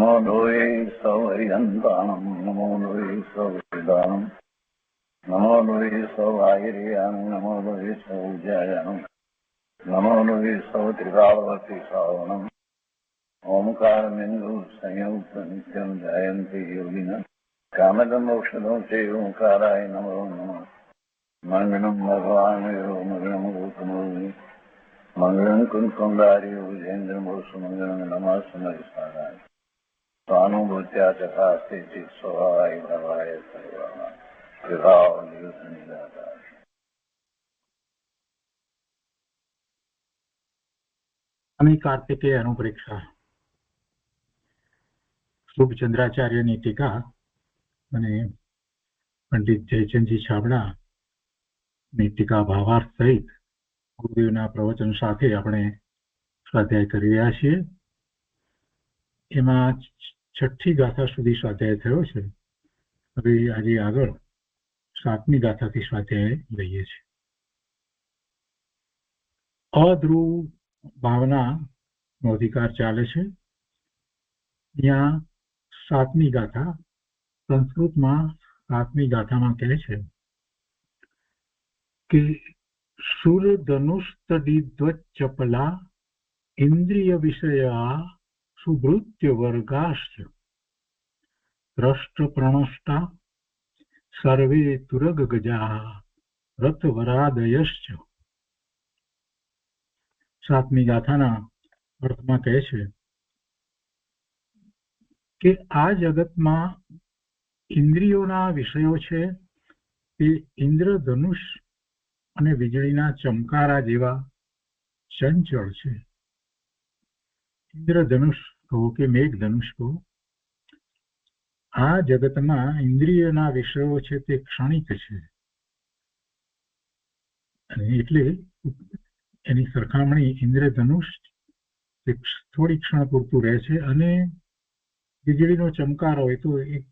નમો લોહી સૌહરિહંતાણમ નમો લોહી સૌહૃદાનમ નમો લોહી સૌઆયર્યાન નમો લોહી સૌજ્યાયાનમ નમો લોહી સૌત્રિકાળવતી શ્રાવણમ ઓમકાર બિંદુ સંયુક્ત નિત્યમ જયંતી યોગિન કામદમ ઔષધો છે ઓંકારાય નમો નમઃ મંગલમ ભગવાન મંગલમ ગૌતમોની મંગલમ કુંકુંદારી વિજેન્દ્રમોસુ મંગલમ નમઃ સમયસારાય સ્વાનુભૂત્યા ચકાસ્તે સ્વભાવાય ભવાય સર્વાય વિભાવ નિયુત નિરાકાર. સ્વામી કાર્તિકેય અનુપ્રેક્ષા શુભ ચંદ્રાચાર્યની ટીકા અને પંડિત જયચંદજી છાબડા ની ટીકા ભાવાર્થ સહિત ગુરુદેવના પ્રવચન સાથે આપણે સ્વાધ્યાય કરી રહ્યા છીએ. એમાં 6ઠ્ઠી ગાથા સુધી સ્વાધ્યાય થયો છે. હવે આજે આગળ 7મી ગાથાથી સ્વાધ્યાય લઈએ છીએ. અધ્રુવ ભાવનાનો અધિકાર ચાલે છે. ત્યાં 7મી ગાથા સંસ્કૃતમાં 7મી ગાથામાં કહે છે કે સુર ધનુસ્તડિદ્વચપલા ઇન્દ્રિય વિષયા સુભૃત્ય વર્ગાશ્ચ દ્રષ્ટ પ્રણષ્ટા સર્વે તુરગ ગજા રથવરાદયશ્ચ. 7મી ગાથાના અર્થમાં કહે છે કે આ જગતમાં ઇન્દ્રિયોના વિષયો છે તે ઇન્દ્રધનુષ અને વીજળીના ચમકારા જેવા ચંચળ છે. ઇન્દ્રધનુષ કહો કે મેઘધનુષ કહો, આ જગતમાં ઇન્દ્રિયના વિષયો છે તે ક્ષણિક છે. અને એટલે એની સરખામણી ઇન્દ્રધનુષ થોડી ક્ષણ પૂરતું રહે છે અને વીજળીનો ચમકાર હોય તો એક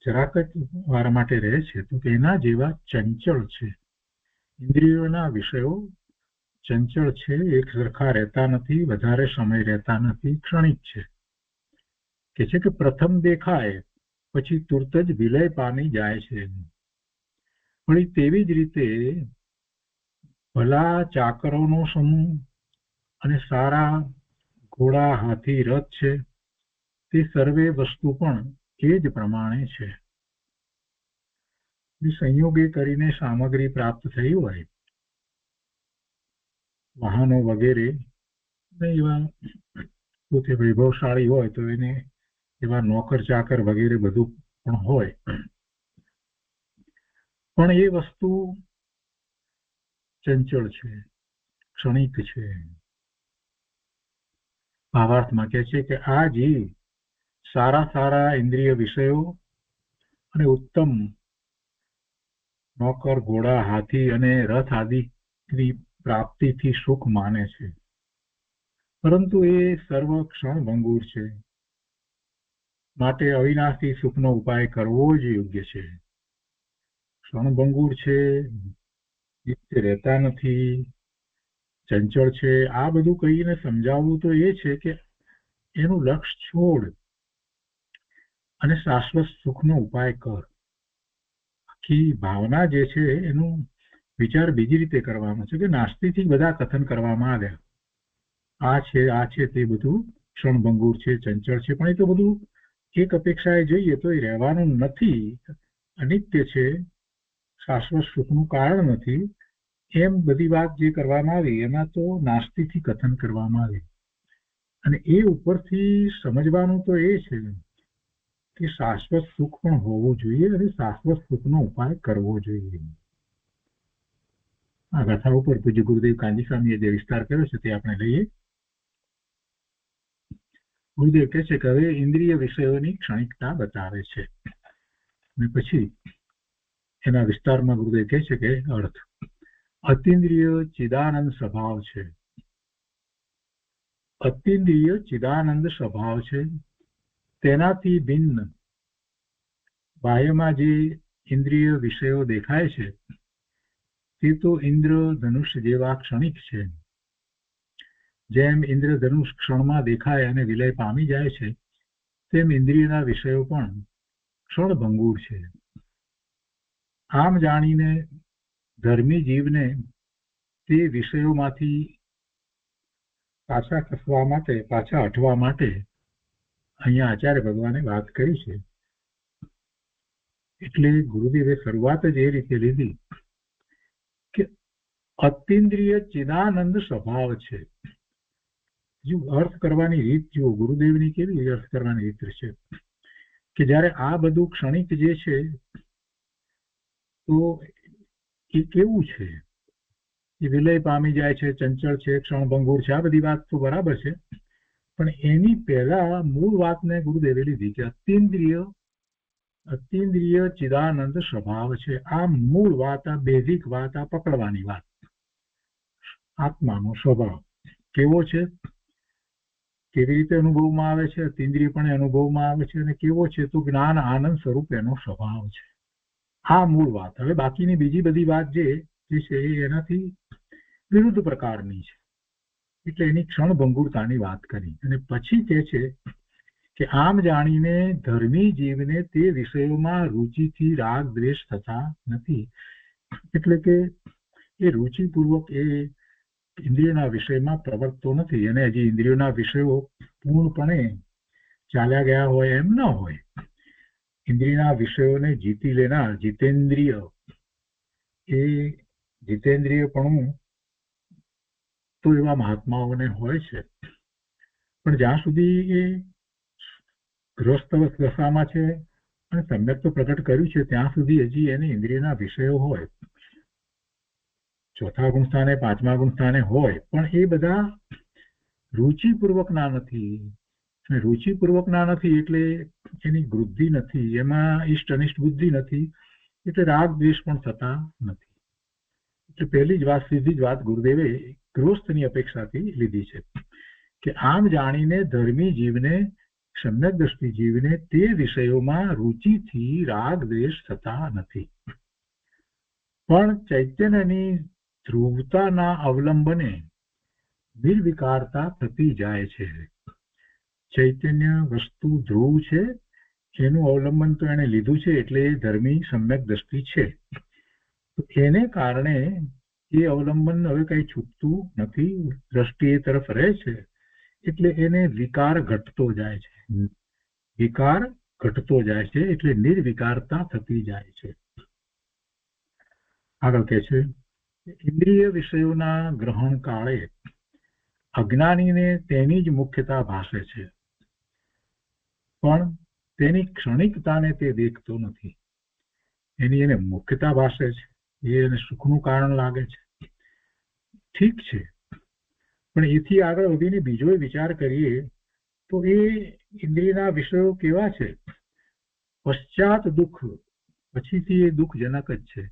જરાક જ વાર માટે રહે છે. તો એના જેવા ચંચળ છે. ઇન્દ્રિયોના વિષયો ચંચળ છે, એક સરખા રહેતા નથી, વધારે સમય રહેતા નથી, ક્ષણિક છે. કે છે કે પ્રથમ દેખાય પછી તુરત જ વિલય પામી જાય છે. વળી તેવી જ રીતે ભલા ચાકરોનો સમૂહ અને સારા ઘોડા હાથી રથ છે તે સર્વે વસ્તુ પણ એ જ પ્રમાણે છે. સંયોગે કરીને સામગ્રી પ્રાપ્ત થઈ હોય, વાહનો વગેરે એવા પોતે વૈભવશાળી હોય તો એને એવા નોકર ચાકર વગેરે બધું પણ હોય, પણ એ વસ્તુ ચંચળ છે, ક્ષણિક છે. ભાવાર્થમાં કહે છે કે આ જીવ સારા સારા ઇન્દ્રિય વિષયો અને ઉત્તમ નોકર ઘોડા હાથી અને રથ આદિની પ્રાપ્તિથી સુખ માને છે, પરંતુ એ સર્વ ક્ષણભંગુર છે. માટે અવિનાશી સુખનો ઉપાય કરવો જ યોગ્ય છે. ક્ષણભંગુર છે, નિત્ય રહેતા નથી, ચંચળ છે. આ બધું કહીને સમજાવવું તો એ છે કે એનું લક્ષ્ય છોડ અને શાશ્વત સુખનો ઉપાય કર. આખી ભાવના જે છે એનું વિચાર બીજી રીતે કરવાનો છે કે નાસ્તિથી બધા કથન કરવામાં આવ્યા, આ છે તે બધું ક્ષણભંગુર છે, ચંચળ છે, પણ એ તો બધું એક અપેક્ષાએ જોઈએ તો એ રહેવાનું નથી, અનિત્ય છે, શાશ્વત સુખનું કારણ નથી. એમ બધી વાત જે કરવામાં આવી એમાં તો નાસ્તિથી કથન કરવામાં આવી. અને એ ઉપરથી સમજવાનું તો એ છે કે શાશ્વત સુખ પણ હોવું જોઈએ અને શાશ્વત સુખનો ઉપાય કરવો જોઈએ. આ ગાથા ઉપર પૂજ્ય ગુરુદેવ કાંજી સ્વામીએ જે વિસ્તાર કર્યો છે તે આપણે લઈએ. ગુરુદેવ કહે છે કે હવે ઇન્દ્રિય વિષયોની ક્ષણિકતા બતાવે છે અને પછી એના વિસ્તારમાં ગુરુદેવ કહે છે કે અર્થ અતિન્દ્રિય ચિદાનંદ સ્વભાવ છે. અતિન્દ્રિય ચિદાનંદ સ્વભાવ છે. તેનાથી ભિન્ન બાહ્યમાં જે ઇન્દ્રિય વિષયો દેખાય છે તે તો ઇન્દ્રધનુષ જેવા ક્ષણિક છે. જેમ ઇન્દ્રધનુષ ક્ષણમાં દેખાય અને વિલય પામી જાય છે તેમ ઇન્દ્રિયના વિષયો પણ ક્ષણભંગુર છે. આમ જાણીને ધર્મી જીવને તે વિષયોમાંથી પાછા હટવા માટે અહીંયા આચાર્ય ભગવાને વાત કરી છે. એટલે ગુરુદેવે શરૂઆત જ એ રીતે લીધી કે અતિન્દ્રિય ચિદાનંદ સ્વભાવ છે. જો અર્થ કરવાની રીત જુઓ, ગુરુદેવની કેવી અર્થ કરવાની રીત છે કે જ્યારે આ બધું ક્ષણિક જે છે તો એ કેવું છે, એ વિલય પામી જાય છે, ચંચળ છે, ક્ષણભંગુર છે, આ બધી વાત તો બરાબર છે. પણ એની પહેલા મૂળ વાતને ગુરુદેવે લીધી કે અતિન્દ્રિય ચિદાનંદ સ્વભાવ છે. આ મૂળ વાત, આ બેઝિક વાત, આ પકડવાની વાત. આત્માનો સ્વભાવ કેવો છે, કેવી રીતે અનુભવમાં આવે છે, અતિન્દ્રિય પણ અનુભવમાં આવે છે, અને કેવો છે તો જ્ઞાન આનંદ સ્વરૂપ એનો સ્વભાવ છે. આ મૂળ વાત. હવે બાકીની બીજી બધી વાત જે છે એ એનાથી વિરુદ્ધ પ્રકારની છે. એટલે એની ક્ષણભંગુરતાની વાત કરી અને પછી કહે છે કે આમ જાણીને ધર્મી જીવને તે વિષયોમાં રુચિથી રાગ દ્વેષ થતા નથી. એટલે કે એ રુચિપૂર્વક એ ઇન્દ્રિયોના વિષયમાં પ્રવર્તતો નથી, અને હજી ઇન્દ્રિયોના વિષયો પૂર્ણપણે ચાલ્યા ગયા હોય એમ ન હોય. ઇન્દ્રિયના વિષયોને જીતી લેનાર જીતેન્દ્રિયપણું તો એવા મહાત્માઓને હોય છે, પણ જ્યાં સુધી એ ગ્રસ્ત દશામાં છે અને સમ્યક તો પ્રગટ કર્યું છે ત્યાં સુધી હજી એને ઇન્દ્રિયના વિષયો હોય, ચોથા ગુણ સ્થાને, પાંચમા ગુણ સ્થાને હોય, પણ એ બધા રુચિપૂર્વકના નથી. અને રુચિપૂર્વકના નથી એટલે એની વૃદ્ધિ નથી, એમાં ઇષ્ટ અનિષ્ટ બુદ્ધિ નથી, એટલે રાગ દ્વેષ પણ થતા નથી. એટલે પહેલી જ વાત, સીધી જ વાત ગુરુદેવે ગૃહસ્થની અપેક્ષાથી લીધી છે કે આમ જાણીને ધર્મી જીવને, સમ્યક દ્રષ્ટિ જીવને તે વિષયોમાં રુચિથી રાગ દ્વેષ થતા નથી, પણ ચૈતન્યની ધ્રુવતાના અવલંબને નિર્વિકારતા થતી જાય છે. ચૈતન્ય વસ્તુ ધ્રુવ છે, એનું અવલંબન તો એને લીધું છે, એટલે એ ધર્મી સમ્યક દ્રષ્ટિ છે. તો એને કારણે એ અવલંબન હવે કઈ છૂટતું નથી, દ્રષ્ટિ એ તરફ રહે છે, એટલે એને વિકાર ઘટતો જાય છે. વિકાર ઘટતો જાય છે એટલે નિર્વિકારતા થતી જાય છે. આગળ કે છે ઇન્દ્રિય વિષયોના ગ્રહણ કાળે અજ્ઞાનીને તેની જ મુખ્યતા ભાસે છે, પણ તેની ક્ષણિકતાને તે દેખતો નથી. એની એને મુખ્યતા ભાસે છે, એ એને સુખનું કારણ લાગે છે, ઠીક છે, પણ એથી આગળ વધીને બીજો વિચાર કરીએ તો એ ઇન્દ્રિયના વિષયો કેવા છે, પશ્ચાત દુઃખ, પછીથી એ દુઃખજનક જ છે.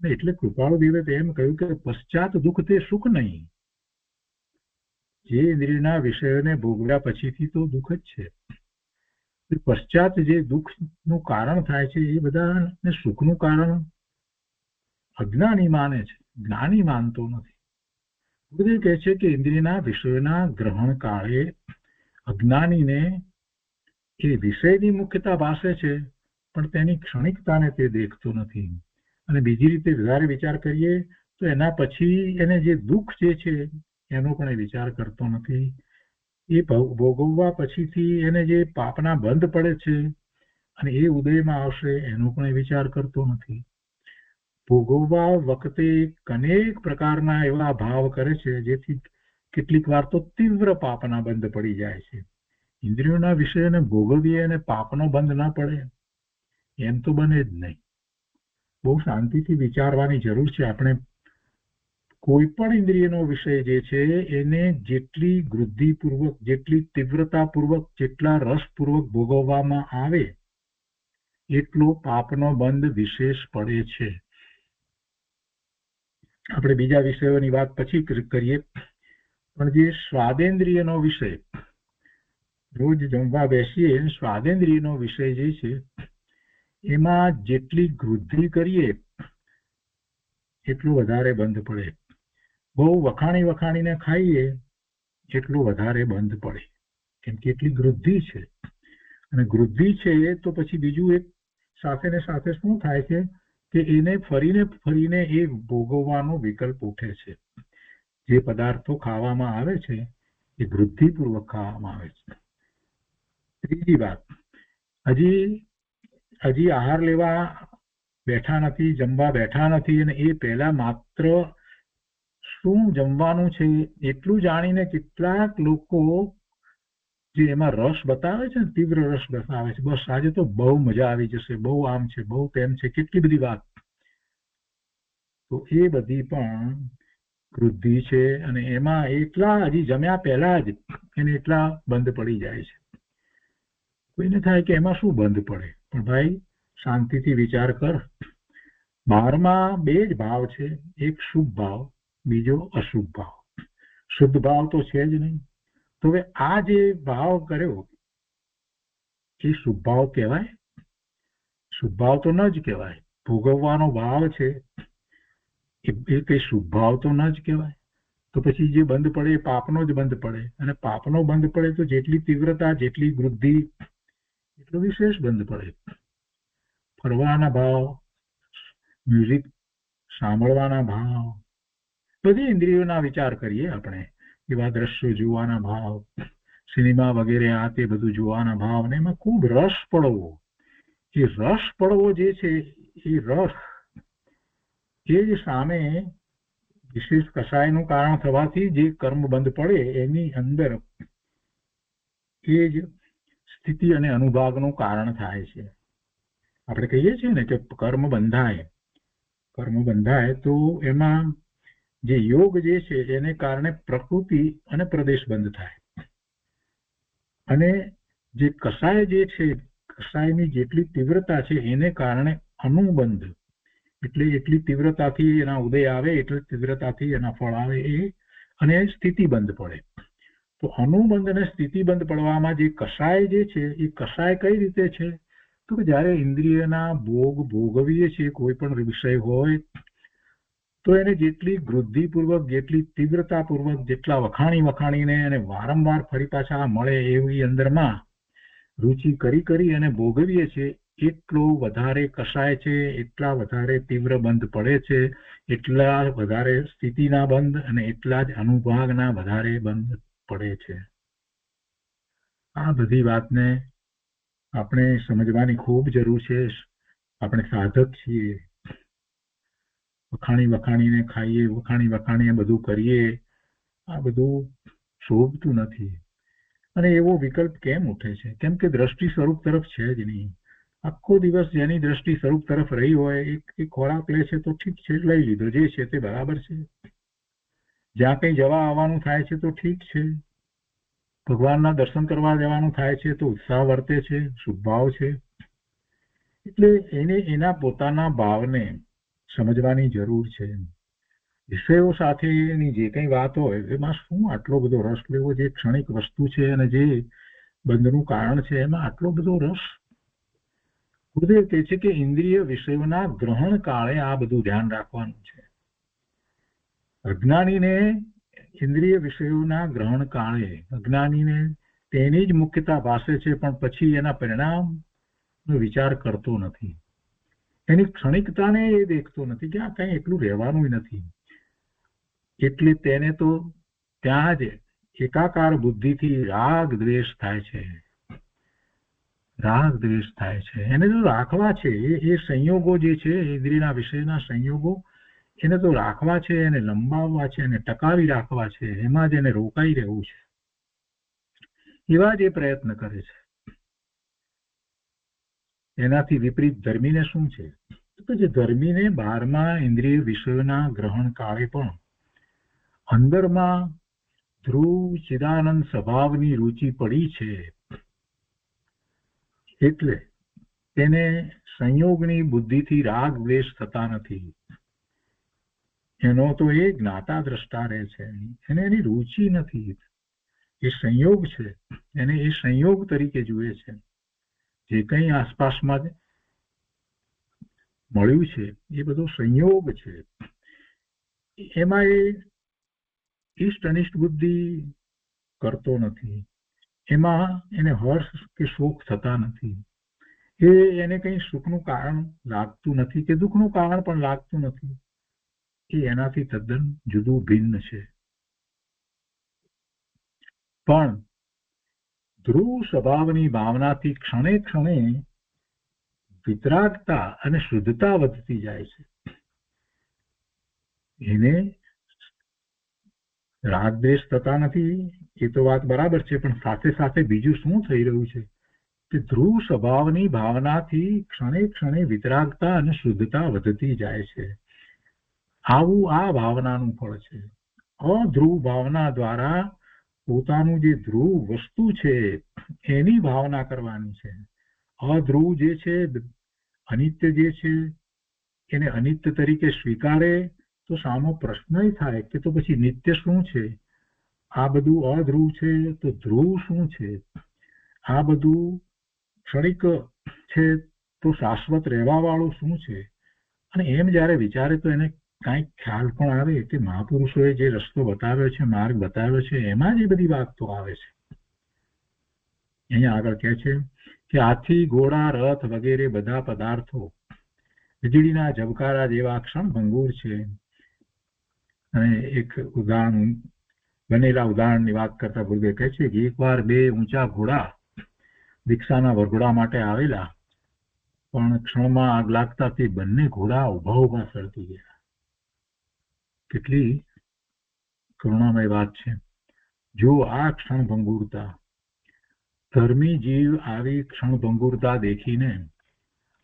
એટલે કૃપાળુ દેવે એમ કહ્યું કે પશ્ચાત દુઃખ તે સુખ નહીં. જે ઇન્દ્રિયના વિષયોને ભોગવ્યા પછીથી તો દુઃખ જ છે. પશ્ચાત જે દુઃખનું કારણ થાય છે એ બધાને સુખનું કારણ અજ્ઞાની માને છે, જ્ઞાની માનતો નથી. ગુરુદેવ કહે છે કે ઇન્દ્રિયના વિષયોના ગ્રહણ કાળે અજ્ઞાનીને એ વિષયની મુખ્યતા ભાસે છે, પણ તેની ક્ષણિકતાને તે દેખતો નથી. અને બીજી રીતે વધારે વિચાર કરીએ તો એના પછી એને જે દુઃખ જે છે એનો પણ એ વિચાર કરતો નથી. એ ભોગવવા પછીથી એને જે પાપના બંધ પડે છે અને એ ઉદયમાં આવશે એનો પણ એ વિચાર કરતો નથી. ભોગવવા વખતે અનેક પ્રકારના એવા ભાવ કરે છે જેથી કેટલીક વાર તો તીવ્ર પાપના બંધ પડી જાય છે. ઇન્દ્રિયોના વિષયને ભોગવીએ અને પાપનો બંધ ના પડે એમ તો બને જ નહીં. બહુ શાંતિથી વિચારવાની જરૂર છે. આપણે કોઈ પણ ઇન્દ્રિયનો વિષય જે છે એને જેટલી વૃદ્ધિપૂર્વક, જેટલી તીવ્રતાપૂર્વક, જેટલા રસપૂર્વક ભોગવવામાં આવે એટલો પાપનો બંધ વિશેષ પડે છે. આપણે બીજા વિષયોની વાત પછી કરીએ, પણ જે સ્વાદેન્દ્રિયનો વિષય, રોજ જમવા બેસીએ સ્વાદેન્દ્રિયનો વિષય જે છે એમાં જેટલી વૃદ્ધિ કરીએ એટલું વધારે બંધ પડે. બહુ વખાણીને ખાઈએ એટલું વધારે બંધ પડે, કેમ કે એટલી વૃદ્ધિ છે. અને વૃદ્ધિ છે તો પછી બીજું એક સાથે ને સાથે શું થાય છે કે એને ફરીને ફરીને એ ભોગવવાનો વિકલ્પ ઉઠે છે. જે પદાર્થો ખાવામાં આવે છે એ વૃદ્ધિપૂર્વક ખાવામાં આવે છે. ત્રીજી વાત, હજી આહાર લેવા બેઠા નથી, જમવા બેઠા નથી, અને એ પહેલા માત્ર શું જમવાનું છે એટલું જાણીને કેટલાક લોકો જે એમાં રસ બતાવે છે ને, તીવ્ર રસ બતાવે છે, બસ આજે તો બહુ મજા આવી જશે, બહુ આમ છે, બહુ તેમ છે, કેટલી બધી વાત, તો એ બધી પણ વૃદ્ધિ છે. અને એમાં એટલા હજી જમ્યા પહેલા જ એને એટલા બંધ પડી જાય છે. કોઈને થાય કે એમાં શું બંધ પડે, પણ ભાઈ શાંતિથી વિચાર કર. બહારમાં બે જ ભાવ છે, એક શુભ ભાવ, બીજો અશુભ ભાવ. શુદ્ધ ભાવ તો છે જ નહીં. તો હવે આ જે ભાવ કર્યો એ શુભ ભાવ કહેવાય? શુભ ભાવ તો ન જ કહેવાય. ભોગવવાનો ભાવ છે એ કઈ શુભ ભાવ તો ન જ કહેવાય. તો પછી જે બંધ પડે એ પાપનો જ બંધ પડે, અને પાપનો બંધ પડે તો જેટલી તીવ્રતા, જેટલી વૃદ્ધિ, એટલો વિશેષ બંધ પડે. ફરવાના ભાવ, મ્યુઝિક સાંભળવાના ભાવ, બધી ઇન્દ્રિયોના વિચાર કરીએ આપણે, એવા દ્રશ્યો જોવાના ભાવ, સિનેમા વગેરે આ તે બધું જોવાના ભાવ, અને એમાં ખૂબ રસ પડવો. એ રસ પડવો જે છે એ રસ એ જ સામે વિશેષ કસાયનું કારણ થવાથી જે કર્મ બંધ પડે એની અંદર એ જ સ્થિતિ અને અનુભાગનું કારણ થાય છે. આપણે કહીએ છીએ ને કે કર્મ બંધાય તો એમાં જે યોગ જે છે એને કારણે પ્રકૃતિ અને પ્રદેશ બંધ થાય, અને જે કસાય જે છે, કસાયની જેટલી તીવ્રતા છે એને કારણે અનુબંધ, એટલે એટલી તીવ્રતાથી એના ઉદય આવે, એટલી તીવ્રતાથી એના ફળ આવે, અને સ્થિતિ બંધ પડે. તો અનુબંધ અને સ્થિતિ બંધ પડવામાં જે કસાય જે છે એ કસાય કઈ રીતે છે, તો કે જ્યારે ઇન્દ્રિયના ભોગવીએ છીએ કોઈ પણ વિષય હોય તો એને જેટલી વૃદ્ધિપૂર્વક, જેટલી તીવ્રતાપૂર્વક, જેટલા વખાણીને અને વારંવાર ફરી પાછા મળે એવી અંદરમાં રુચિ કરી અને ભોગવીએ છીએ, એટલો વધારે કસાય છે, એટલા વધારે તીવ્ર બંધ પડે છે, એટલા વધારે સ્થિતિના બંધ અને એટલા જ અનુભાગના વધારે બંધ પડે છે. આ બધી વાતને આપણે સમજવાની ખૂબ જરૂર છે. આપણે સાધક છીએ, વખાણીને ખાઈએ, વખાણીને બધું કરીએ, આ બધું શોભતું નથી. અને એવો વિકલ્પ કેમ ઉઠે છે? કેમ કે દ્રષ્ટિ સ્વરૂપ તરફ છે જ નહીં. આખો દિવસ જેની દ્રષ્ટિ સ્વરૂપ તરફ રહી હોય એ ખોરાક લે છે તો ઠીક છે, લઈ લીધો, જે છે તે બરાબર છે. જ્યાં કંઈ જવા આવવાનું થાય છે તો ઠીક છે, ભગવાનના દર્શન કરવા જવાનું થાય છે તો ઉત્સાહ વર્તે છે, શુભ ભાવ છે. એટલે એને એના પોતાના ભાવને સમજવાની જરૂર છે. વિષયો સાથેની જે કંઈ વાત હોય એમાં શું આટલો બધો રસ લેવો? જે ક્ષણિક વસ્તુ છે અને જે બંધનું કારણ છે એમાં આટલો બધો રસ? ગુરુદેવ કહે છે કે ઇન્દ્રિય વિષયોના ગ્રહણ કાળે આ બધું ધ્યાન રાખવાનું છે. અજ્ઞાનીને ઇન્દ્રિય વિષયોના ગ્રહણ કાળે અજ્ઞાનીને તેની જ મુખ્યતા ભાસે છે, પણ પછી એના પરિણામનો વિચાર કરતો નથી. એની ક્ષણિકતાને એ દેખતો નથી કે આ કંઈ એટલું રહેવાનું નથી. એટલે તેને તો ત્યાં જ એકાકાર બુદ્ધિથી રાગ દ્વેષ થાય છે. એને તો રાખવા છે, એ સંયોગો જે છે, ઇન્દ્રિયના વિષયના સંયોગો, એને તો રાખવા છે, એને લંબાવવા છે, એને ટકાવી રાખવા છે, એમાં જ એને રોકાઈ રહેવું છે. એવા જ એ પ્રયત્ન કરે છે. એનાથી વિપરીત ધર્મીને શું છે? તો જે ધર્મીને 12મા ઇન્દ્રિય વિષયોના ગ્રહણ કાળે પણ અંદરમાં ધ્રુવ ચિદાનંદ સ્વભાવની રુચિ પડી છે, એટલે તેને સંયોગની બુદ્ધિથી રાગ દ્વેષ થતા નથી. એનો તો એ જ્ઞાતા દ્રષ્ટા રહે છે, એને એની રુચિ નથી. એ સંયોગ છે, એને એ સંયોગ તરીકે જુએ છે. જે કંઈ આસપાસમાં મળ્યું છે એ બધો સંયોગ છે. એમાં એ ઇષ્ટ અનિષ્ટ બુદ્ધિ કરતો નથી. એમાં એને હર્ષ કે શોક થતા નથી. એને કંઈ સુખનું કારણ લાગતું નથી કે દુઃખનું કારણ પણ લાગતું નથી. એ એનાથી તદ્દન જુદું ભિન્ન છે. પણ ધ્રુવ સ્વભાવની ભાવનાથી ક્ષણે ક્ષણે વિતરાગતા અને શુદ્ધતા વધતી જાય છે. એને રાગદ્વેષ થતા નથી, એ તો વાત બરાબર છે, પણ સાથે સાથે બીજું શું થઈ રહ્યું છે કે ધ્રુવ સ્વભાવની ભાવનાથી ક્ષણે ક્ષણે વિતરાગતા અને શુદ્ધતા વધતી જાય છે. આવું આ ભાવનાનું ફળ છે. અધ્રુવ ભાવના દ્વારા પોતાનું જે ધ્રુવ વસ્તુ છે એની ભાવના કરવાની છે. અધ્રુવ જે છે, અનિત્ય જે છે, એને અનિત્ય તરીકે સ્વીકારે તો સામો પ્રશ્ન થાય કે તો પછી નિત્ય શું છે? આ બધું અધ્રુવ છે તો ધ્રુવ શું છે? આ બધું ક્ષણિક છે તો શાશ્વત રહેવા વાળું શું છે? અને એમ જયારે વિચારે તો એને કાંઈક ખ્યાલ પણ આવે કે મહાપુરુષોએ જે રસ્તો બતાવ્યો છે, માર્ગ બતાવ્યો છે, એમાં જ એ બધી વાતો આવે છે. અહીંયા આગળ કહે છે કે હાથી, ઘોડા, રથ વગેરે બધા પદાર્થો વીજળીના ઝબકારા જેવા ક્ષણભંગુર છે. અને એક ઉદાહરણ, બનેલા ઉદાહરણની વાત કરતા ગુરુદેવ કહે છે કે એકવાર બે ઊંચા ઘોડા દીક્ષાના વરઘોડા માટે આવેલા, પણ ક્ષણમાં આગ લાગતાથી બંને ઘોડા ઉભા ઉભા સળગી ગયા. કેટલી કરુણામય વાત છે. જો આ ક્ષણભંગુરતા, ધર્મી જીવ આવી ક્ષણભંગુરતા દેખીને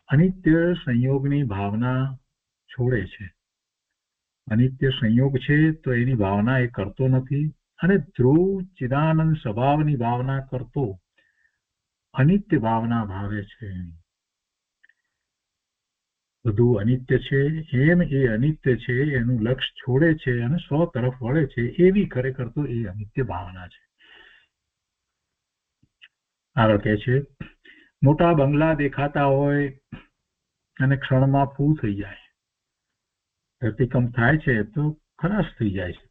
અનિત્ય સંયોગની ભાવના છોડે છે. અનિત્ય સંયોગ છે તો એની ભાવના એ કરતો નથી, અને ધ્રુવ ચિદાનંદ સ્વભાવની ભાવના કરતો અનિત્ય ભાવના ભાવે છે. બધું અનિત્ય છે એમ એ અનિત્ય છે એનું લક્ષ્ય છોડે છે અને સ્વ તરફ વળે છે. એવી ખરેખર તો એ અનિત્ય ભાવના છે. આગળ કહે છે, મોટા બંગલા દેખાતા હોય અને ક્ષણમાં ફૂ થઈ જાય, ધરતીકંપ થાય છે તો ખલાસ થઈ જાય છે.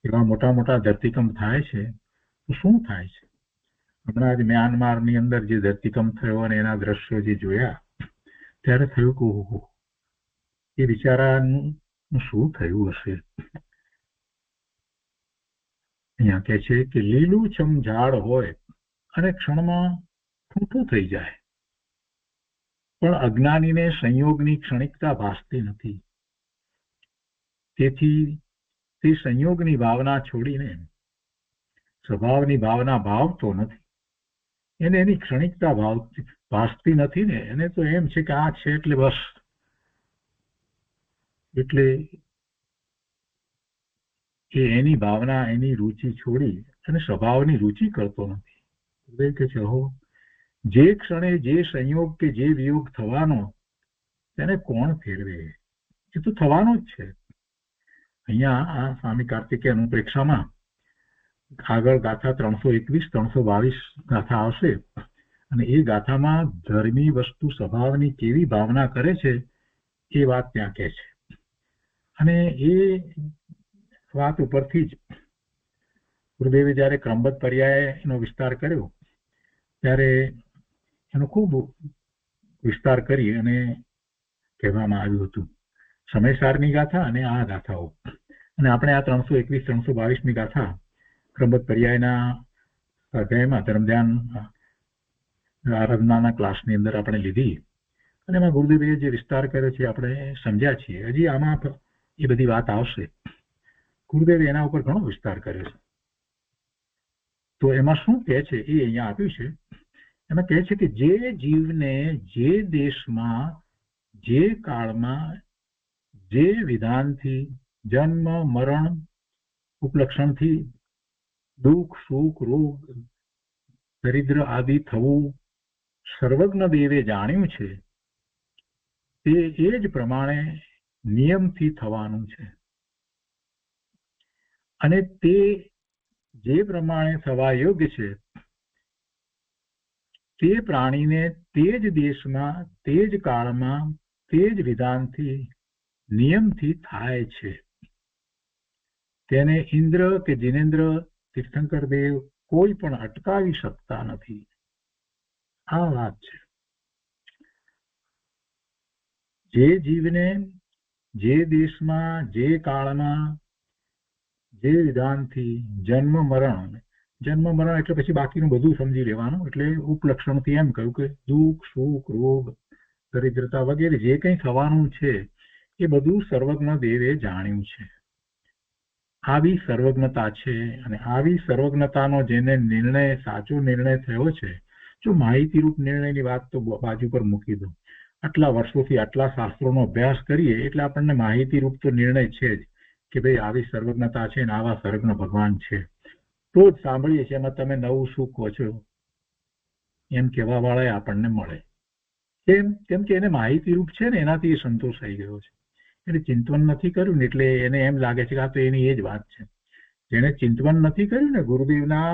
એવા મોટા મોટા ધરતીકંપ થાય છે તો શું થાય છે? હમણાં જ મ્યાનમારની અંદર જે ધરતીકંપ થયો અને એના દ્રશ્યો જે જોયા ત્યારે થયું કે ઓહો, એ બિચારાનું શું થયું હશે. અહીંયા કહે છે કે લીલુંછમ ઝાડ હોય અને ક્ષણમાં ઠૂઠું થઈ જાય, પણ અજ્ઞાનીને સંયોગની ક્ષણિકતા ભાસતી નથી. તેથી તે સંયોગની ભાવના છોડીને સ્વભાવની ભાવના ભાવતો નથી. એને એની ક્ષણિકતા ભાસતી નથી ને, એને તો એમ છે કે આ છે એટલે બસ. એટલે એ એની ભાવના, એની રુચિ છોડી અને સ્વભાવની રુચિ કરતો નથી. કે છે હો, જે ક્ષણે જે સંયોગ કે જે વિયોગ થવાનો તેને કોણ ફેરવે? એ તો થવાનો જ છે. અહીંયા આ સ્વામી કાર્તિકેય અનુપ્રેક્ષામાં આગળ ગાથા 321, 322 ગાથા આવશે, અને એ ગાથામાં ધર્મી વસ્તુ સ્વભાવની કેવી ભાવના કરે છે એ વાત ત્યાં કહે છે. અને એ વાત ઉપરથી જ ગુરુદેવે જયારે ક્રમબદ્ધ પર્યાય એનો વિસ્તાર કર્યો ત્યારે એનો ખૂબ વિસ્તાર કરી અને કહેવામાં આવ્યું હતું સમયસારની ગાથા અને આ ગાથાઓ. અને આપણે આ 321, 322ની ગાથા ક્રમબદ્ધ પર્યાયના અધ્યાયમાં ધર્મ ધ્યાન આરાધનાના ક્લાસની અંદર આપણે લીધી, અને એમાં ગુરુદેવે જે વિસ્તાર કર્યો છે આપણે સમજ્યા છીએ. હજી આમાં એ બધી વાત આવશે. ગુરુદેવે એના ઉપર ઘણો વિસ્તાર કર્યો છે. તો એમાં શું કહે છે એ અહીંયા આપ્યું છે. એમાં કહે છે કે જે જીવને જે દેશમાં જે કાળમાં જે વિધાનથી જન્મ મરણ ઉપલક્ષણથી દુઃખ સુખ રોગ દરિદ્ર આદિ થવું સર્વજ્ઞ દેવે જાણ્યું છે, તે એ જ પ્રમાણે નિયમથી થવાનું છે. અને તે જે પ્રમાણે થવા યોગ્ય છે તે પ્રાણીને તે જ દેશમાં તે જ કાળમાં તે જ વિધાનથી નિયમથી થાય છે. તેને ઇન્દ્ર કે જિનેન્દ્ર તીર્થંકર દેવ કોઈ પણ અટકાવી શકતા નથી. આ વાત છે. જે જીવને જે દેશમાં જે કાળમાં જે વિધાનથી જન્મ મરણ એટલે પછી બાકીનું બધું સમજી લેવાનું. એટલે ઉપલક્ષણથી એમ કહ્યું કે દુઃખ સુખ રોગ દરિદ્રતા વગેરે જે કંઈ થવાનું છે એ બધું સર્વજ્ઞ દેવે જાણ્યું છે. આવી સર્વજ્ઞતા છે અને આવી સર્વજ્ઞતાનો જેને નિર્ણય સાચો નિર્ણય થયો છે. જો માહિતીરૂપ નિર્ણયની વાત તો બાજુ પર મૂકી દો. આટલા વર્ષોથી આટલા શાસ્ત્રોનો અભ્યાસ કરીએ એટલે આપણને માહિતીરૂપ તો નિર્ણય છે જ કે ભાઈ આવી સર્વજ્ઞતા છે ને આવા સર્વજ્ઞ ભગવાન છે. તો જ સાંભળીએ છીએ એમાં તમે નવું શું કહો છો એમ કહેવા વાળા આપણને મળે. કેમ કે એને માહિતીરૂપ છે ને એનાથી સંતોષ થઈ ગયો છે. એટલે ચિંતન નથી કર્યું ને એટલે એને એમ લાગે છે કે આ તો એની એ જ વાત છે. જેને ચિંતન નથી કર્યું ને ગુરુદેવના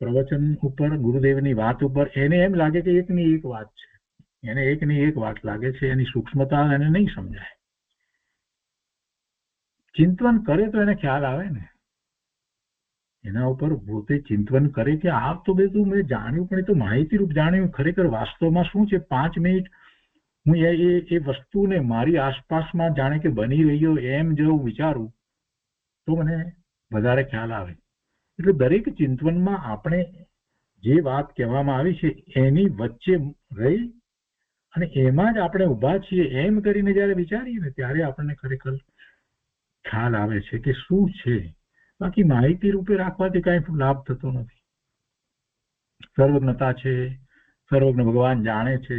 પ્રવચન ઉપર ગુરુદેવની વાત ઉપર એને એમ લાગે કે એકની એક વાત છે. એને એકની એક વાત લાગે છે. એની સૂક્ષ્મતા એને નહીં સમજાય. ચિંતન કરે તો એને ખ્યાલ આવે ને. એના ઉપર પોતે ચિંતન કરે કે આ તો બધું મેં જાણ્યું પણ એ તો માહિતીરૂપ જાણ્યું. ખરેખર વાસ્તવમાં શું છે 5 મિનિટ હું એ વસ્તુને મારી આસપાસમાં જાણે કે બની રહ્યો એમ જો વિચારું તો મને વધારે ખ્યાલ આવે. એટલે દરેક ચિંતનમાં આપણે જે વાત કહેવામાં આવી છે એની વચ્ચે રહી અને એમાં જ આપણે ઊભા છીએ એમ કરીને જયારે વિચારીએ ને ત્યારે આપણને ખરેખર ખ્યાલ આવે છે કે શું છે. બાકી માહિતી રૂપે રાખવાથી કાંઈ લાભ થતો નથી. સર્વજ્ઞતા છે, સર્વજ્ઞ ભગવાન જાણે છે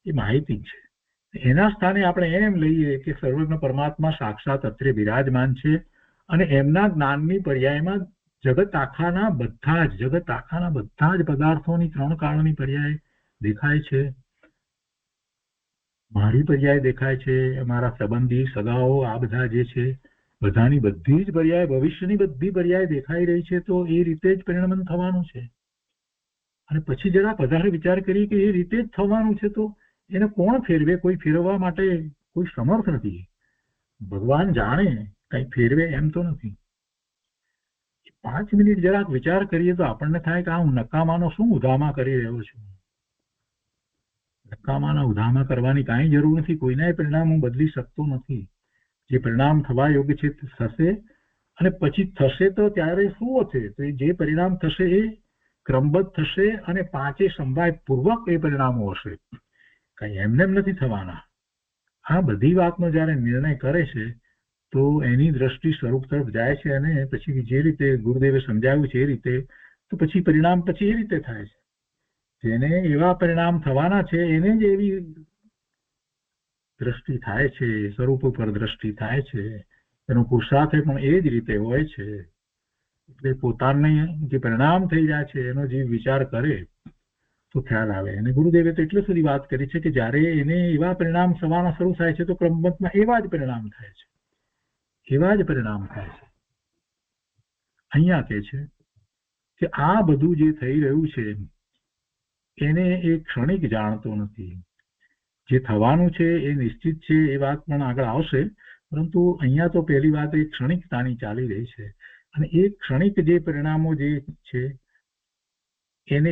એ માહિતી છે. એના સ્થાને આપણે એમ લઈએ કે સર્વજ્ઞ પરમાત્મા સાક્ષાત અત્રે બિરાજમાન છે અને એમના જ્ઞાનની પર્યાયમાં જગત આખાના બધા જ પદાર્થોની 3 કાળોની પર્યાય દેખાય છે. મારી પર્યાય દેખાય છે, અમારા સંબંધી સગાઓ આ બધા જે છે બધાની બધી જ પર્યાય ભવિષ્યની બધી પર્યાય દેખાઈ રહી છે. તો એ રીતે જ પરિણમન થવાનું છે. અને પછી જરા વધારે વિચાર કરીએ કે એ રીતે જ થવાનું છે તો એને કોણ ફેરવે? કોઈ ફેરવવા માટે કોઈ સમર્થ નથી. ભગવાન જાણે કઈ ફેરવે એમ તો નથી. 5 મિનિટ જરાક વિચાર કરીએ તો આપણને થાય કે હું નકામાનો શું ઉધામા કરી રહ્યો છું. નકામાના ઉધામા કરવાની કાંઈ જરૂર નથી. કોઈના પરિણામ હું બદલી શકતો નથી. જે પરિણામ થવા યોગ્ય છે તે થશે અને પછી થશે તો ત્યારે શું હશે? તો જે પરિણામ થશે એ ક્રમબદ્ધ થશે અને 5 સંભાય પૂર્વક એ પરિણામો હશે. કઈ એમને એમ નથી થવાના. આ બધી વાતનો જયારે નિર્ણય કરે છે તો એની દ્રષ્ટિ સ્વરૂપ તરફ જાય છે અને પછી જે રીતે ગુરુદેવે સમજાવ્યું છે એ રીતે તો પછી પરિણામ પછી એ રીતે થાય છે. જેને એવા પરિણામ થવાના છે એને જ એવી દ્રષ્ટિ થાય છે, સ્વરૂપ ઉપર દ્રષ્ટિ થાય છે. એનો પુરુષાર્થ પણ એ જ રીતે હોય છે. એટલે પોતાને જે પરિણામ થઈ જાય છે એનો જે વિચાર કરે તો ખ્યાલ આવે. અને ગુરુદેવે તો એટલે સુધી વાત કરી છે કે જયારે એને એવા પરિણામ થવાના શરૂ થાય છે તો ક્રમબદ્ધમાં એવા જ પરિણામ થાય છે. અહીંયા કહે છે કે આ બધું જે થઈ રહ્યું છે એને એ ક્ષણિક જાણતો નથી. જે થવાનું છે એ નિશ્ચિત છે એ વાત પણ આગળ આવશે. પરંતુ અહીંયા તો પહેલી વાત એ ક્ષણિકતાની ચાલી રહી છે અને એ ક્ષણિક જે પરિણામો જે છે એને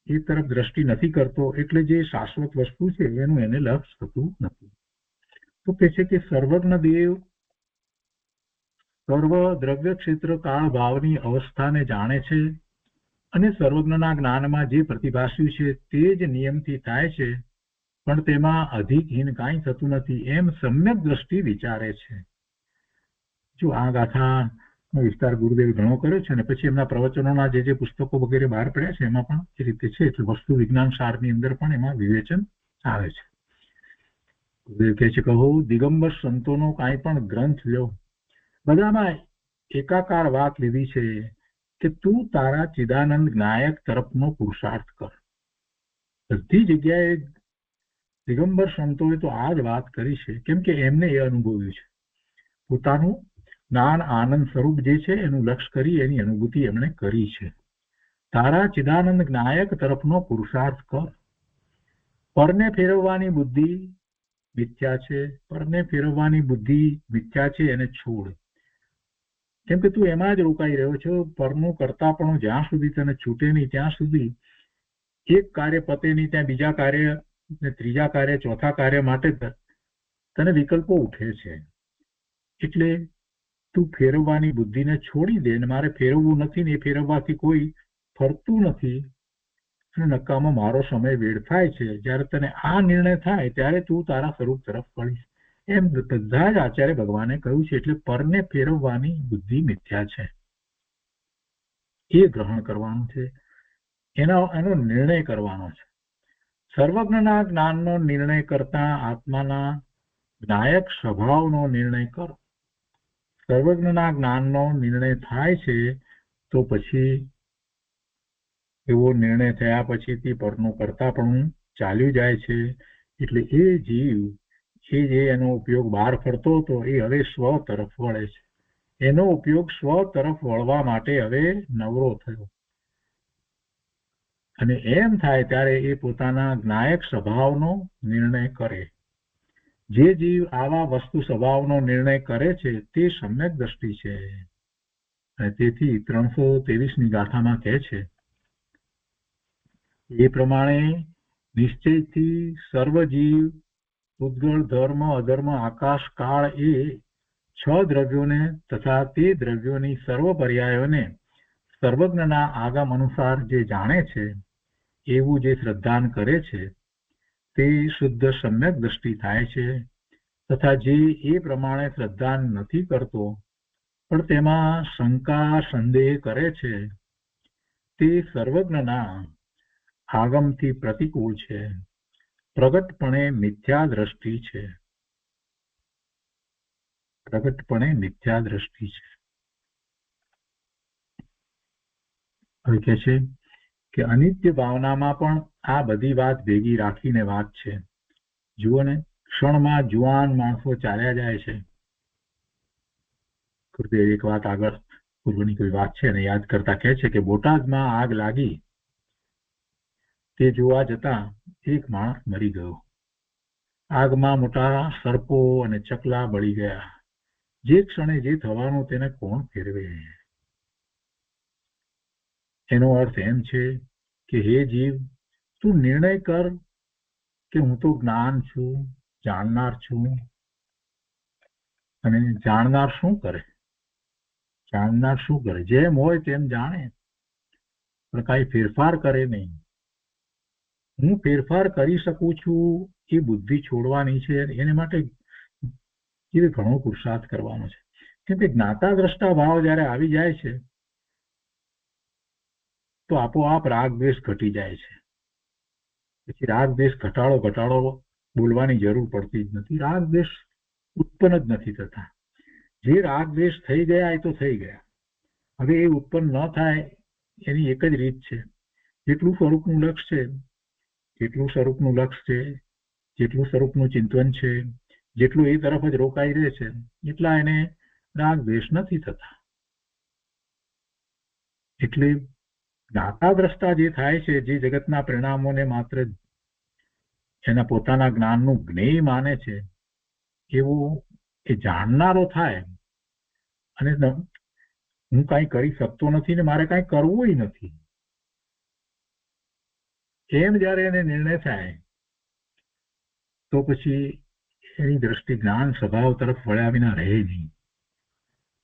એ તરફ દ્રષ્ટિ નથી કરતો. એટલે જે શાશ્વત વસ્તુ છે એનું એને લક્ષ થતું નથી. તો કહે છે કે સર્વજ્ઞ દેવ સર્વ દ્રવ્ય ક્ષેત્ર કાળ ભાવની અવસ્થાને જાણે છે અને સર્વજ્ઞના જ્ઞાનમાં જે પ્રતિભાસ્યું છે તે જ નિયમથી થાય છે પણ તેમાં અધિકહીન કાંઈ થતું નથી એમ સમ્યક દ્રષ્ટિ વિચારે છે. જો આ ગાથાનો વિસ્તાર ગુરુદેવ ઘણો કર્યો છે અને પછી એમના પ્રવચનોના જે પુસ્તકો વગેરે બહાર પડ્યા છે એમાં પણ એ રીતે છે. એટલે વસ્તુ વિજ્ઞાન સારની અંદર પણ એમાં વિવેચન આવે છે. ગુરુદેવ કહે છે કહો દિગંબર સંતોનો કાંઈ પણ ગ્રંથ લ્યો બધામાં એકાકાર વાત લીધી છે કે તું તારા ચિદાનંદ જ્ઞાયક તરફનો પુરુષાર્થ કર. બધી જગ્યાએ દિગંબર સંતોએ તો આ જ વાત કરી છે. કેમ કે એમને એ અનુભવ્યું છે. પોતાનું જ્ઞાન આનંદ સ્વરૂપ જે છે એનું લક્ષ્ય કરી એની અનુભૂતિ એમણે કરી છે. તારા ચિદાનંદ જ્ઞાયક તરફનો પુરુષાર્થ કર. પરને ફેરવવાની બુદ્ધિ મિથ્યા છે. પરને ફેરવવાની બુદ્ધિ મિથ્યા છે એને છોડ. કેમ કે તું એમાં જ રોકાઈ રહ્યો છો. પરનું કરતા પણ જ્યાં સુધી તને છૂટે નહીં ત્યાં સુધી એક કાર્ય પતે નહીં ત્યાં બીજા કાર્ય ને ત્રીજા કાર્ય ચોથા કાર્ય માટે તને વિકલ્પો ઉઠે છે. એટલે તું ફેરવવાની બુદ્ધિને છોડી દે. ને મારે ફેરવવું નથી ને એ ફેરવવાથી કોઈ ફરતું નથી અને નકામો મારો સમય વેડફાય છે. જ્યારે તને આ નિર્ણય થાય ત્યારે તું તારા સ્વરૂપ તરફ વળીશ. એમ બધા જ આચાર્ય ભગવાને કહ્યું છે. એટલે પરને ફેરવવાની બુદ્ધિ મિથ્યા છે, એ ગ્રહણ કરવાનું છે, એનો નિર્ણય કરવાનો છે. સર્વજ્ઞના જ્ઞાનનો નિર્ણય કરતા આત્માના જ્ઞાયક સ્વભાવનો નિર્ણય કરો. સર્વજ્ઞના જ્ઞાનનો નિર્ણય થાય છે તો પછી એવો નિર્ણય થયા પછીથી પરનું કરતા પણ ચાલ્યું જાય છે. એટલે એ જીવ જે એનો ઉપયોગ બહાર કરતો હતો એ હવે સ્વ તરફ વળે છે. એનો ઉપયોગ સ્વ તરફ વળવા માટે હવે નવરો થયો. અને એમ થાય ત્યારે એ પોતાના જ્ઞાયક સ્વભાવનો નિર્ણય કરે. જે જીવ આવા વસ્તુ સ્વભાવનો નિર્ણય કરે છે તે સમ્યક દ્રષ્ટિ છે. અને તેથી 323ની ગાથામાં કહે છે, એ પ્રમાણે નિશ્ચયથી સર્વ જીવ ઉદ્ગળ ધર્મ અધર્મ આકાશ કાળ એ 6 દ્રવ્યોને તથા તે દ્રવ્યોની સર્વ પર્યાયોને સર્વજ્ઞના આગમ અનુસાર જે જાણે છે એવું જે શ્રદ્ધાન કરે છે તે શુદ્ધ સમ્યક દ્રષ્ટિ થાય છે. તથા જે એ પ્રમાણે શ્રદ્ધાન નથી કરતો પણ તેમાં શંકા સંદેહ કરે છે તે સર્વજ્ઞના આગમથી પ્રતિકૂળ છે, પ્રગટપણે મિથ્યા દ્રષ્ટિ છે. પ્રગટપણે મિથ્યા દ્રષ્ટિ છે. હવે કહે છે કે અનિત્ય ભાવનામાં પણ આ બધી વાત ભેગી રાખીને વાત છે. જુઓ ને, ક્ષણમાં જુવાન માણસો ચાલ્યા જાય છે. એક વાત આગળ પૂર્વની કોઈ વાત છે ને યાદ કરતા કહે છે કે બોટાદમાં આગ લાગી તે જોવા જતા એક માણસ મરી ગયો. આગમાં મોટા સર્પો અને ચકલા બળી ગયા. જે ક્ષણે જે થવાનું તેને કોણ ફેરવે? એનો અર્થ એમ છે કે હે જીવ, તું નિર્ણય કર કે હું તો જ્ઞાન છું, જાણનાર છું. અને જાણનાર શું કરે? જાણનાર શું કરે? જેમ હોય તેમ જાણે, પણ કાંઈ ફેરફાર કરે નહીં. હું ફેરફાર કરી શકું છું એ બુદ્ધિ છોડવાની છે. એને માટે એ ઘણો પુરુષાર્થ કરવાનો છે. કેમ કે જ્ઞાતા દ્રષ્ટા ભાવ જયારે આવી જાય છે તો આપોઆપ રાગ દ્વેષ ઘટી જાય છે. પછી રાગ દ્વેષ ઘટાડો બોલવાની જરૂર પડતી જ નથી. રાગ દ્વેષ ઉત્પન્ન જ નથી થતા. જે રાગ દ્વેષ થઈ ગયા એ તો થઈ ગયા. હવે એ ઉત્પન્ન ન થાય એની એક જ રીત છે. જેટલું સ્વરૂપનું લક્ષ છે, જેટલું સ્વરૂપનું લક્ષ છે, જેટલું સ્વરૂપનું ચિંતન છે, જેટલું એ તરફ જ રોકાઈ રહે છે એટલા એને રાગ દ્વેષ નથી થતા. એટલે જ્ઞાતા દ્રષ્ટા જે થાય છે, જે જગતના પરિણામોને માત્ર એના પોતાના જ્ઞાનનું જ્ઞેય માને છે, એવો એ જાણનારો થાય અને હું કાંઈ કરી શકતો નથી ને મારે કાંઈ કરવું નથી, એમ જયારે એને નિર્ણય થાય તો પછી એની દ્રષ્ટિ જ્ઞાન સ્વભાવ તરફ વળ્યા વિના રહે નહીં.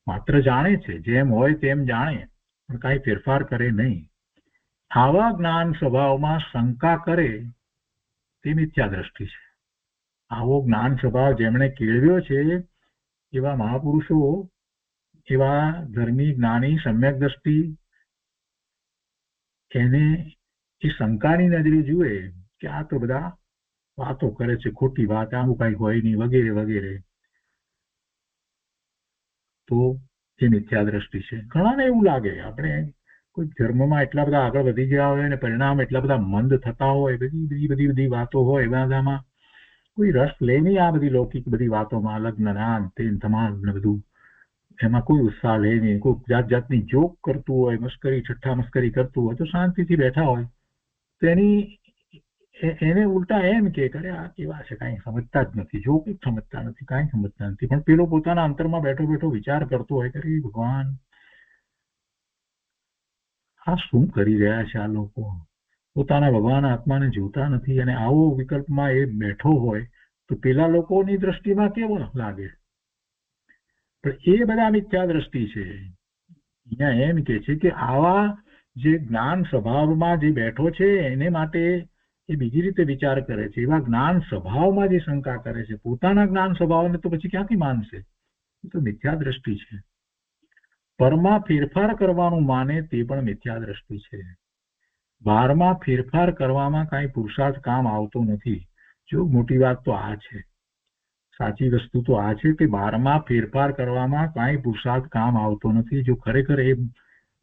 માત્ર જાણે છે, જેમ હોય તેમ જાણે, પણ કાંઈ ફેરફાર કરે નહીં. આવા જ્ઞાન સ્વભાવમાં શંકા કરે તે મિથ્યા દ્રષ્ટિ છે. આવો જ્ઞાન સ્વભાવ જેમણે કેળવ્યો છે એવા મહાપુરુષો, એવા ધર્મી જ્ઞાની સમ્યક દ્રષ્ટિ એને એ શંકાની નજરે જુએ કે આ તો બધા વાતો કરે છે, ખોટી વાત, આવું કઈ હોય નહીં, વગેરે વગેરે, તો એ મિથ્યા દ્રષ્ટિ છે. ઘણાને એવું લાગે આપણે કોઈ ધર્મમાં એટલા બધા આગળ વધી ગયા હોય અને પરિણામ એટલા બધા મંદ થતા હોય, બધી વાતો હોય, બધામાં કોઈ રસ લે નહીં. આ બધી લૌકિક બધી વાતોમાં, લગ્ન નામ તેમ તમામ ને બધું, એમાં કોઈ ઉત્સાહ લે નહીં. કોઈ જાત જાતની જોક કરતું હોય, મસ્કરી ઠઠ્ઠા મસ્કરી કરતું હોય તો શાંતિથી બેઠા હોય તો એને ઉલટા એમ કે કરે આ કેવા છે, કાંઈ સમજતા જ નથી, જો કંઈક સમજતા નથી, કાંઈ સમજતા નથી. પણ પેલો પોતાના અંતરમાં બેઠો બેઠો વિચાર કરતો હોય કે અરે ભગવાન, આ શું કરી રહ્યા છે આ લોકો, પોતાના ભગવાન આત્માને જોતા નથી. અને આવો વિકલ્પમાં એ બેઠો હોય તો પેલા લોકોની દ્રષ્ટિમાં કેવો લાગે? પણ એ બધા મિથ્યા દ્રષ્ટિ છે. અહીંયા એમ કે છે કે આવા જે જ્ઞાન સ્વભાવમાં જે બેઠો છે એને માટે એ બીજી રીતે વિચાર કરે છે. એવા જ્ઞાન સ્વભાવમાં જે શંકા કરે છે, પોતાના જ્ઞાન સ્વભાવને તો પછી ક્યાંથી માનશે? એ તો મિથ્યા દ્રષ્ટિ છે. પરમાં ફેરફાર કરવાનું માને તે પણ મિથ્યા દ્રષ્ટિ છે. બહારમાં ફેરફાર કરવામાં કાંઈ પુરુષાર્થ કામ આવતો નથી. જો મોટી વાત તો આ છે, સાચી વસ્તુ તો આ છે કે બહારમાં ફેરફાર કરવામાં કાંઈ પુરુષાર્થ કામ આવતો નથી. જો ખરેખર એ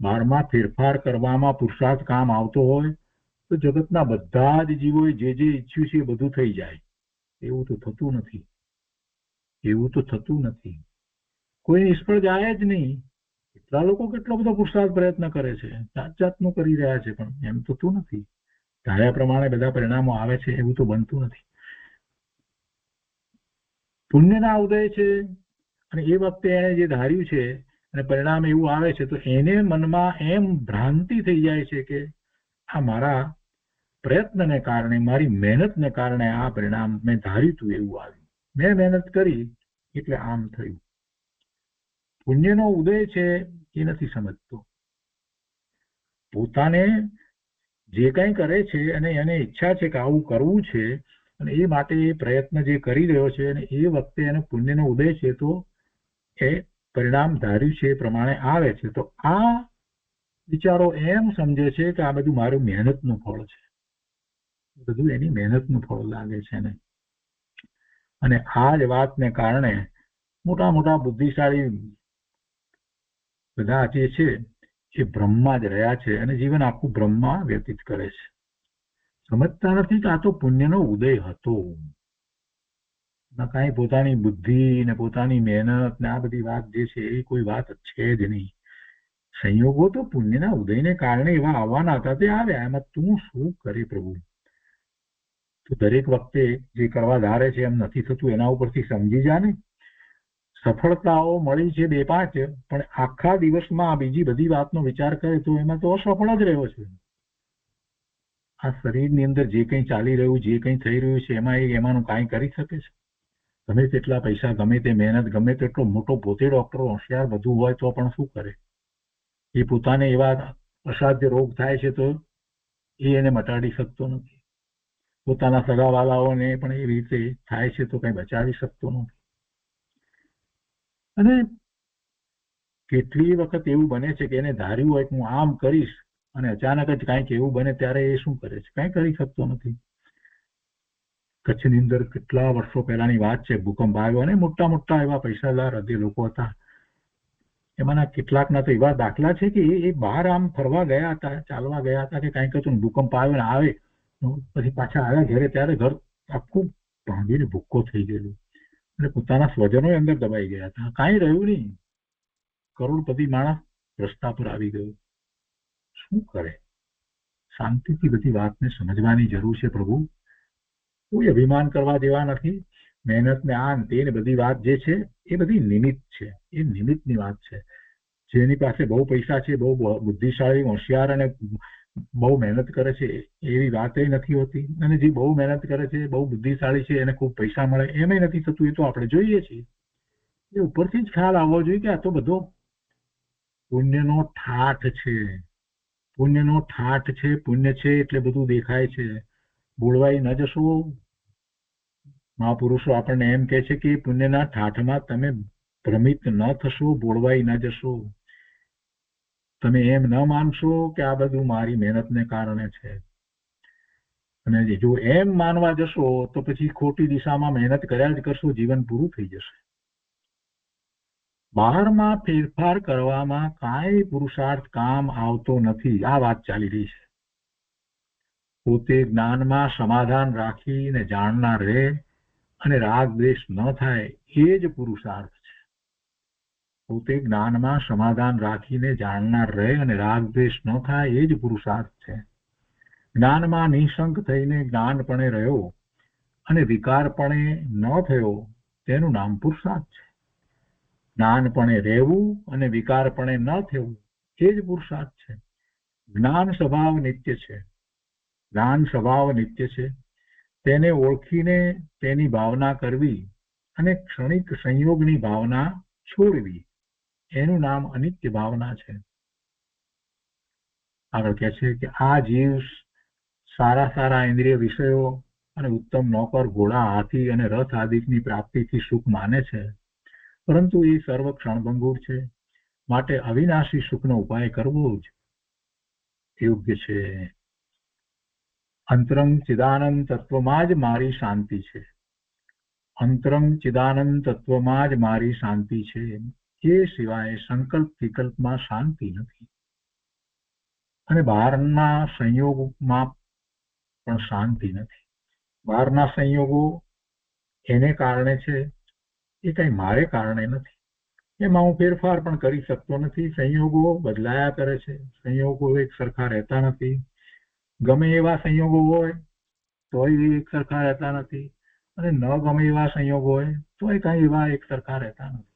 બહારમાં ફેરફાર કરવામાં પુરુષાર્થ કામ આવતો હોય તો જગતના બધા જ જીવોએ જે જે ઈચ્છ્યું છે એ બધું થઈ જાય. એવું તો થતું નથી. એવું તો થતું નથી. કોઈ નિષ્ફળ જાય જ નહીં. કેટલા લોકો કેટલો બધો પુરુષાર્થ પ્રયત્ન કરે છે, જાત જાતનું કરી રહ્યા છે, પણ એમ થતું નથી. ધાર્યા પ્રમાણે બધા પરિણામો આવે છે એવું તો બનતું નથી. પુણ્યના ઉદય છે અને એ વખતે એને જે ધાર્યું છે અને પરિણામ એવું આવે છે તો એને મનમાં એમ ભ્રાંતિ થઈ જાય છે કે આ મારા પ્રયત્નને કારણે, મારી મહેનતને કારણે આ પરિણામ મેં ધાર્યું હતું એવું આવ્યું. મેં મહેનત કરી એટલે આમ થયું. પુણ્યનો ઉદય છે એ નથી સમજતો. પોતાને જે કંઈ કરે છે અને એને ઈચ્છા છે કે આવું કરવું છે અને એ માટે એ પ્રયત્ન જે કરી રહ્યો છે અને એ વખતે એનો પુણ્યનો ઉદય છે તો એ પરિણામ ધાર્યું છે એ પ્રમાણે આવે છે. તો આ વિચારો એમ સમજે છે કે આ બધું મારું મહેનતનું ફળ છે, બધું એની મહેનતનું ફળ લાગે છે ને. અને આ જ વાતને કારણે મોટા મોટા બુદ્ધિશાળી બધા જે છે એ બ્રહ્મમાં જ રહ્યા છે અને જીવન આખું બ્રહ્મમાં વ્યતીત કરે છે. સમજતા નથી કે આ તો પુણ્યનો ઉદય હતો. કાંઈ પોતાની બુદ્ધિ ને પોતાની મહેનત ને આ બધી વાત જે છે એ કોઈ વાત છે જ નહીં. સંયોગો તો પુણ્યના ઉદયને કારણે એવા આવવાના હતા તે આવ્યા. એમાં તું શું કરે પ્રભુ? તો દરેક વખતે જે કરવા ધારે છે એમ નથી થતું, એના ઉપરથી સમજી જા ને. સફળતાઓ મળી છે 2-5, પણ આખા દિવસમાં બીજી બધી વાતનો વિચાર કરે તો એમાં તો અસફળ જ રહ્યો છે. આ શરીરની અંદર જે કંઈ ચાલી રહ્યું, જે કંઈ થઈ રહ્યું છે એમાંનું કાંઈ કરી શકે છે? ગમે તેટલા પૈસા, ગમે તે મહેનત, ગમે તેટલો મોટો પોતે ડોક્ટર હોશિયાર બધું હોય તો પણ શું કરે? એ પોતાને એવા અસાધ્ય રોગ થાય છે તો એ એને મટાડી શકતો નથી. પોતાના સગાવાલાઓને પણ એવી રીતે થાય છે તો કંઈ બચાવી શકતો નથી. અને કેટલી વખત એવું બને છે કે એને ધાર્યું હોય કે હું આમ કરીશ અને અચાનક જ કાંઈક એવું બને ત્યારે એ શું કરે છે? કાંઈ કરી શકતો નથી. કચ્છની અંદર કેટલા વર્ષો પહેલાની વાત છે, ભૂકંપ આવ્યો અને મોટા મોટા એવા પૈસાદાર હૃદય લોકો હતા. એમાંના કેટલાકના તો એવા દાખલા છે કે એ બહાર આમ ફરવા ગયા હતા, ચાલવા ગયા હતા કે કાંઈક હતું, ભૂકંપ આવ્યો ને આવે પછી પાછા આવ્યા ઘરે ત્યારે ઘર આખું ભાંગીને ભૂક્કો થઈ ગયેલું અને પોતાના સ્વજનો અંદર દબાઈ ગયા હતા. કાંઈ રહ્યું નહીં. કરોડપતિ માણસ રસ્તા પર આવી ગયો. શું કરે? શાંતિથી બધી વાતને સમજવાની જરૂર છે પ્રભુ. કોઈ અભિમાન કરવા જેવા નથી. મહેનત ને આ તે ને બધી વાત જે છે એ બધી નિમિત્ત છે. એ નિમિત્તની વાત છે. જેની પાસે બહુ પૈસા છે, બહુ બુદ્ધિશાળી, હોશિયાર અને બહુ મહેનત કરે છે એવી વાત નથી હોતી. અને જે બહુ મહેનત કરે છે, બહુ બુદ્ધિશાળી છે, એને ખૂબ પૈસા મળે એમ નથી થતું. એ તો આપણે જોઈએ છીએ. એ ઉપરથી જ ખ્યાલ આવવો જોઈએ કે આ તો બધો પુણ્યનો ઠાઠ છે. પુણ્યનો ઠાઠ છે. પુણ્ય છે એટલે બધું દેખાય છે. બોળવાઈ ન જશો. મહાપુરુષો આપણને એમ કહે છે કે પુણ્યના ઠાઠમાં તમે ભ્રમિત ન થશો, બોળવાઈ ન જશો. તમે એમ ન માનશો કે આ બધું મારી મહેનતને કારણે છે. અને જો એમ માનવા જશો તો પછી ખોટી દિશામાં મહેનત કર્યા જ કરશો, જીવન પૂરું થઈ જશે. બહારમાં ફેરફાર કરવામાં કાંઈ પુરુષાર્થ કામ આવતો નથી. આ વાત ચાલી રહી છે. પોતે જ્ઞાનમાં સમાધાન રાખીને જાણનાર રહે અને રાગ દ્વેષ ન થાય એ જ પુરુષાર્થ છે. પોતે જ્ઞાનમાં સમાધાન રાખીને જાણનાર રહે અને રાગ દ્વેષ ન થાય એ જ પુરુષાર્થ છે. જ્ઞાનમાં નિશંક થઈને જ્ઞાનપણે રહ્યો અને વિકારપણે ન થયો તેનું નામ પુરુષાર્થ છે. જ્ઞાનપણે રહેવું અને વિકારપણે ન થવું એ જ પુરુષાર્થ છે. જ્ઞાન સ્વભાવ નિત્ય છે. જ્ઞાન સ્વભાવ નિત્ય છે. તેને ઓળખીને તેની ભાવના કરવી અને ક્ષણિક સંયોગની ભાવના છોડવી એનું નામ અનિત્ય ભાવના છે. આગળ કહે છે કે આ જીવ સારા ઇન્દ્રિય વિષયો અને ઉત્તમ નોકર, ઘોડા, હાથી અને રથ આદિની પ્રાપ્તિથી સુખ માને છે, પરંતુ એ સર્વ ક્ષણભંગુર છે. માટે અવિનાશી સુખનો ઉપાય કરવો જ યોગ્ય છે. અંતરંગ ચિદાનંદ તત્વમાં જ મારી શાંતિ છે. અંતરંગ ચિદાનંદ તત્વમાં જ મારી શાંતિ છે. એ સિવાય સંકલ્પ વિકલ્પમાં શાંતિ નથી અને બહારના સંયોગમાં પણ શાંતિ નથી. બહારના સંયોગો એને કારણે છે, એ કઈ મારે કારણે નથી. એમાં હું ફેરફાર પણ કરી શકતો નથી. સંયોગો બદલાયા કરે છે. સંયોગો એક સરખા રહેતા નથી. ગમે એવા સંયોગો હોય તોય એક સરખા રહેતા નથી અને ન ગમે એવા સંયોગો હોય તોય કઈ એવા એક સરખા રહેતા નથી.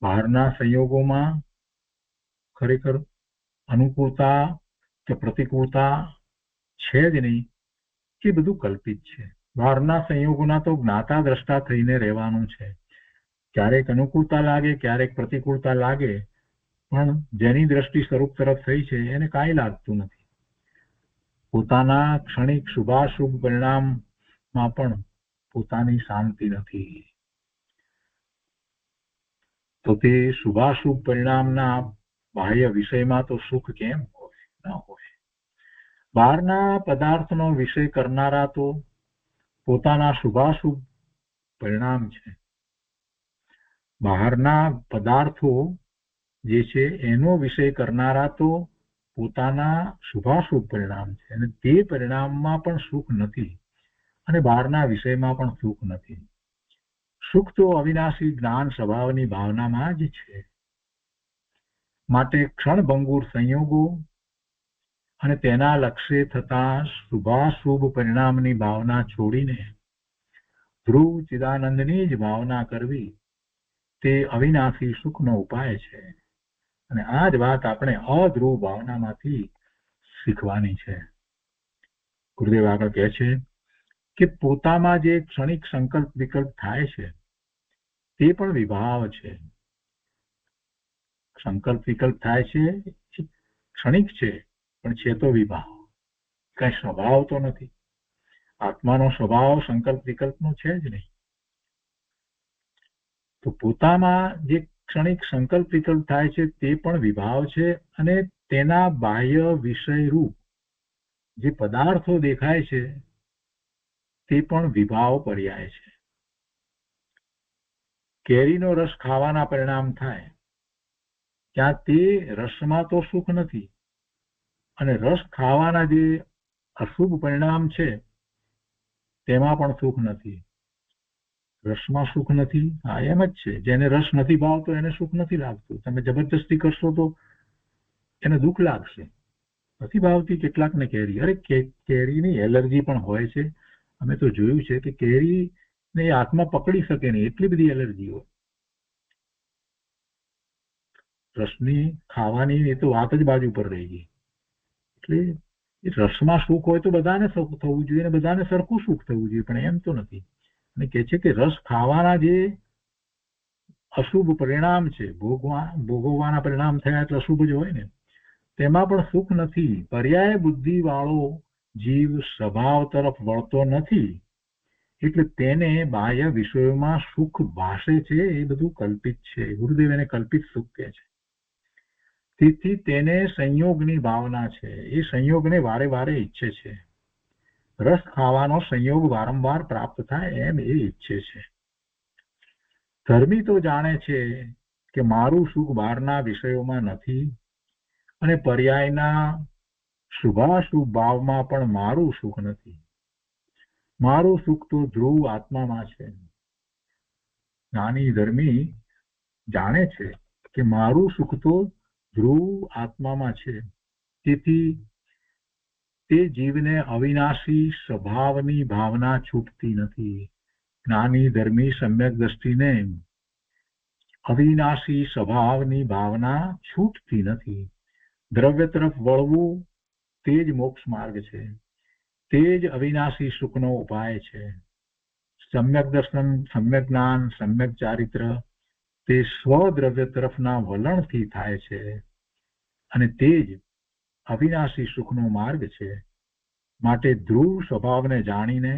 બહારના સંયોગોમાં ખરેખર અનુકૂળતા કે પ્રતિકૂળતા છે જ નહીં. એ બધું કલ્પિત છે. બહારના સંયોગોના તો જ્ઞાતા દ્રષ્ટા થઈને રહેવાનું છે. ક્યારેક અનુકૂળતા લાગે, ક્યારેક પ્રતિકૂળતા લાગે, પણ જેની દ્રષ્ટિ સ્વરૂપ તરફ થઈ છે એને કાંઈ લાગતું નથી. પોતાના ક્ષણિક શુભાશુભ પરિણામમાં પણ પોતાની શાંતિ નથી. તો તે શુભાશુભ પરિણામના બાહ્ય વિષયમાં તો સુખ કેમ હોય? ન હોય. બહારના પદાર્થનો વિષય કરનારા તો પોતાના શુભાશુભ પરિણામ છે. બહારના પદાર્થો જે છે એનો વિષય કરનારા તો પોતાના શુભાશુભ પરિણામ છે અને તે પરિણામમાં પણ સુખ નથી અને બહારના વિષયમાં પણ સુખ નથી. સુખ તો અવિનાશી જ્ઞાન સ્વભાવની ભાવનામાં જ છે. માટે ક્ષણભંગુર સંયોગો અને તેના લક્ષ્ય થતા શુભાશુભ પરિણામની ભાવના છોડીને ધ્રુવ ચિદાનંદની જ ભાવના કરવી તે અવિનાશી સુખનો ઉપાય છે. અને આ જ વાત આપણે અધ્રુવ ભાવનામાંથી શીખવાની છે. ગુરુદેવ આગળ કહે છે કે પોતામાં જે ક્ષણિક સંકલ્પ વિકલ્પ થાય છે તે પણ વિભાવ છે. સંકલ્પ વિકલ્પ થાય છે ક્ષણિક છે, પણ છે તો વિભાવ, કઈ સ્વભાવ તો નથી. આત્માનો સ્વભાવ સંકલ્પ વિકલ્પનો છે જ નહીં. તો પોતામાં જે ક્ષણિક સંકલ્પ વિકલ્પ થાય છે તે પણ વિભાવ છે અને તેના બાહ્ય વિષય રૂપ જે પદાર્થો દેખાય છે તે પણ વિભાવ પર્યાય છે. કેરીનો રસ ખાવાના પરિણામ થાય ત્યાં તે રસમાં તો સુખ નથી અને રસ ખાવાના જે અશુભ પરિણામ છે તેમાં પણ સુખ નથી. રસમાં સુખ નથી, હા એમ જ છે. જેને રસ નથી ભાવતો એને સુખ નથી લાગતું. તમે જબરજસ્તી કરશો તો એને દુઃખ લાગશે. નથી ભાવતી કેટલાકને કેરી. અરે કેરીની એલર્જી પણ હોય છે. અમે તો જોયું છે કે કેરીને હાથમાં પકડી શકે નહીં એટલી બધી એલર્જી હોય. રસની ખાવાની એ તો વાત જ બાજુ પર રહી ગઈ. એટલે રસમાં સુખ હોય તો બધાને સુખ થવું જોઈએ અને બધાને સરખું સુખ થવું જોઈએ, પણ એમ તો નથી. અને કહે છે કે રસ ખાવાના જે અશુભ પરિણામ છે, ભોગવવાના પરિણામ થયા એટલે અશુભ જ હોય ને, તેમાં પણ સુખ નથી. પર્યાય બુદ્ધિ વાળો જીવ સ્વભાવ તરફ વળતો નથી એટલે તેને બાહ્ય વિષયોમાં સુખ ભાસે છે એ બધું કલ્પિત છે. ગુરુદેવ એને કલ્પિત સુખ કહે છે. તેથી તેને સંયોગની ભાવના છે. એ સંયોગને વારે વારે ઈચ્છે છે. રસ ખાવાનો સંયોગ વારંવાર પ્રાપ્ત થાય એમ એ ઈચ્છે છે. ધર્મી તો જાણે છે કે મારું સુખ બહારના વિષયોમાં નથી અને પર્યાયના શુભાશુભ ભાવમાં પણ મારું સુખ નથી. મારું સુખ તો ધ્રુવ આત્મામાં છે. જ્ઞાની ધર્મી જાણે છે કે મારું સુખ તો ધ્રુવ આત્મામાં છે. તેથી તે જીવને અવિનાશી સ્વભાવની ભાવના છૂટતી નથી. જ્ઞાની ધર્મી સમ્યક દ્રષ્ટિને અવિનાશી સ્વભાવની ભાવના છૂટતી નથી. દ્રવ્ય તરફ વળવું તે જ મોક્ષ માર્ગ છે, તે જ અવિનાશી સુખનો ઉપાય છે. સમ્યક દર્શન, સમ્યક જ્ઞાન, સમ્યક ચારિત્ર તે સ્વદ્રવ્ય તરફના વલણથી થાય છે અને તે જ અવિનાશી સુખનો માર્ગ છે. માટે ધ્રુવ સ્વભાવને જાણીને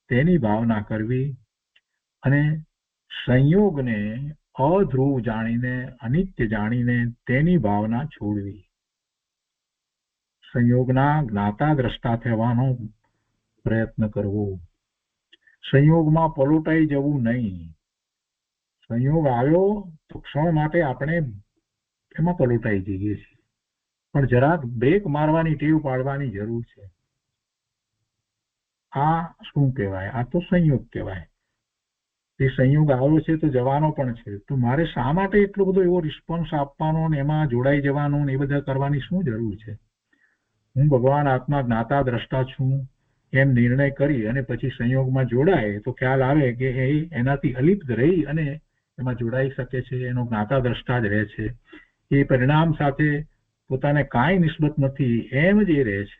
તેની ભાવના કરવી અને સંયોગને અધ્રુવ જાણીને, અનિત્ય જાણીને તેની ભાવના છોડવી. સંયોગના જ્ઞાતા દ્રષ્ટા થવાનો પ્રયત્ન કરવો. સંયોગમાં પલોટાઈ જવું નહીં. સંયોગ આવ્યો તો ક્ષણ માટે આપણે એમાં પલોટાઈ જઈએ છીએ, પણ જરાક બ્રેક મારવાની ટેવ પાડવાની જરૂર છે. આ શું કહેવાય? આ તો સંયોગ કહેવાય. એ સંયોગ આવ્યો છે તો જવાનો પણ છે, તો મારે શા માટે એટલો બધો એવો રિસ્પોન્સ આપવાનો ને એમાં જોડાઈ જવાનું ને એ બધા કરવાની શું જરૂર છે? હું ભગવાન આત્મા જ્ઞાતા દ્રષ્ટા છું એમ નિર્ણય કરી અને પછી સંયોગમાં જોડાય તો ખ્યાલ આવે કે એ એનાથી અલિપ્ત રહી અને એમાં જોડાઈ શકે છે, એનો જ્ઞાતા દ્રષ્ટા જ રહે છે. એ પરિણામ સાથે પોતાને કાંઈ નિસ્બત નથી એમ જ એ રહે છે.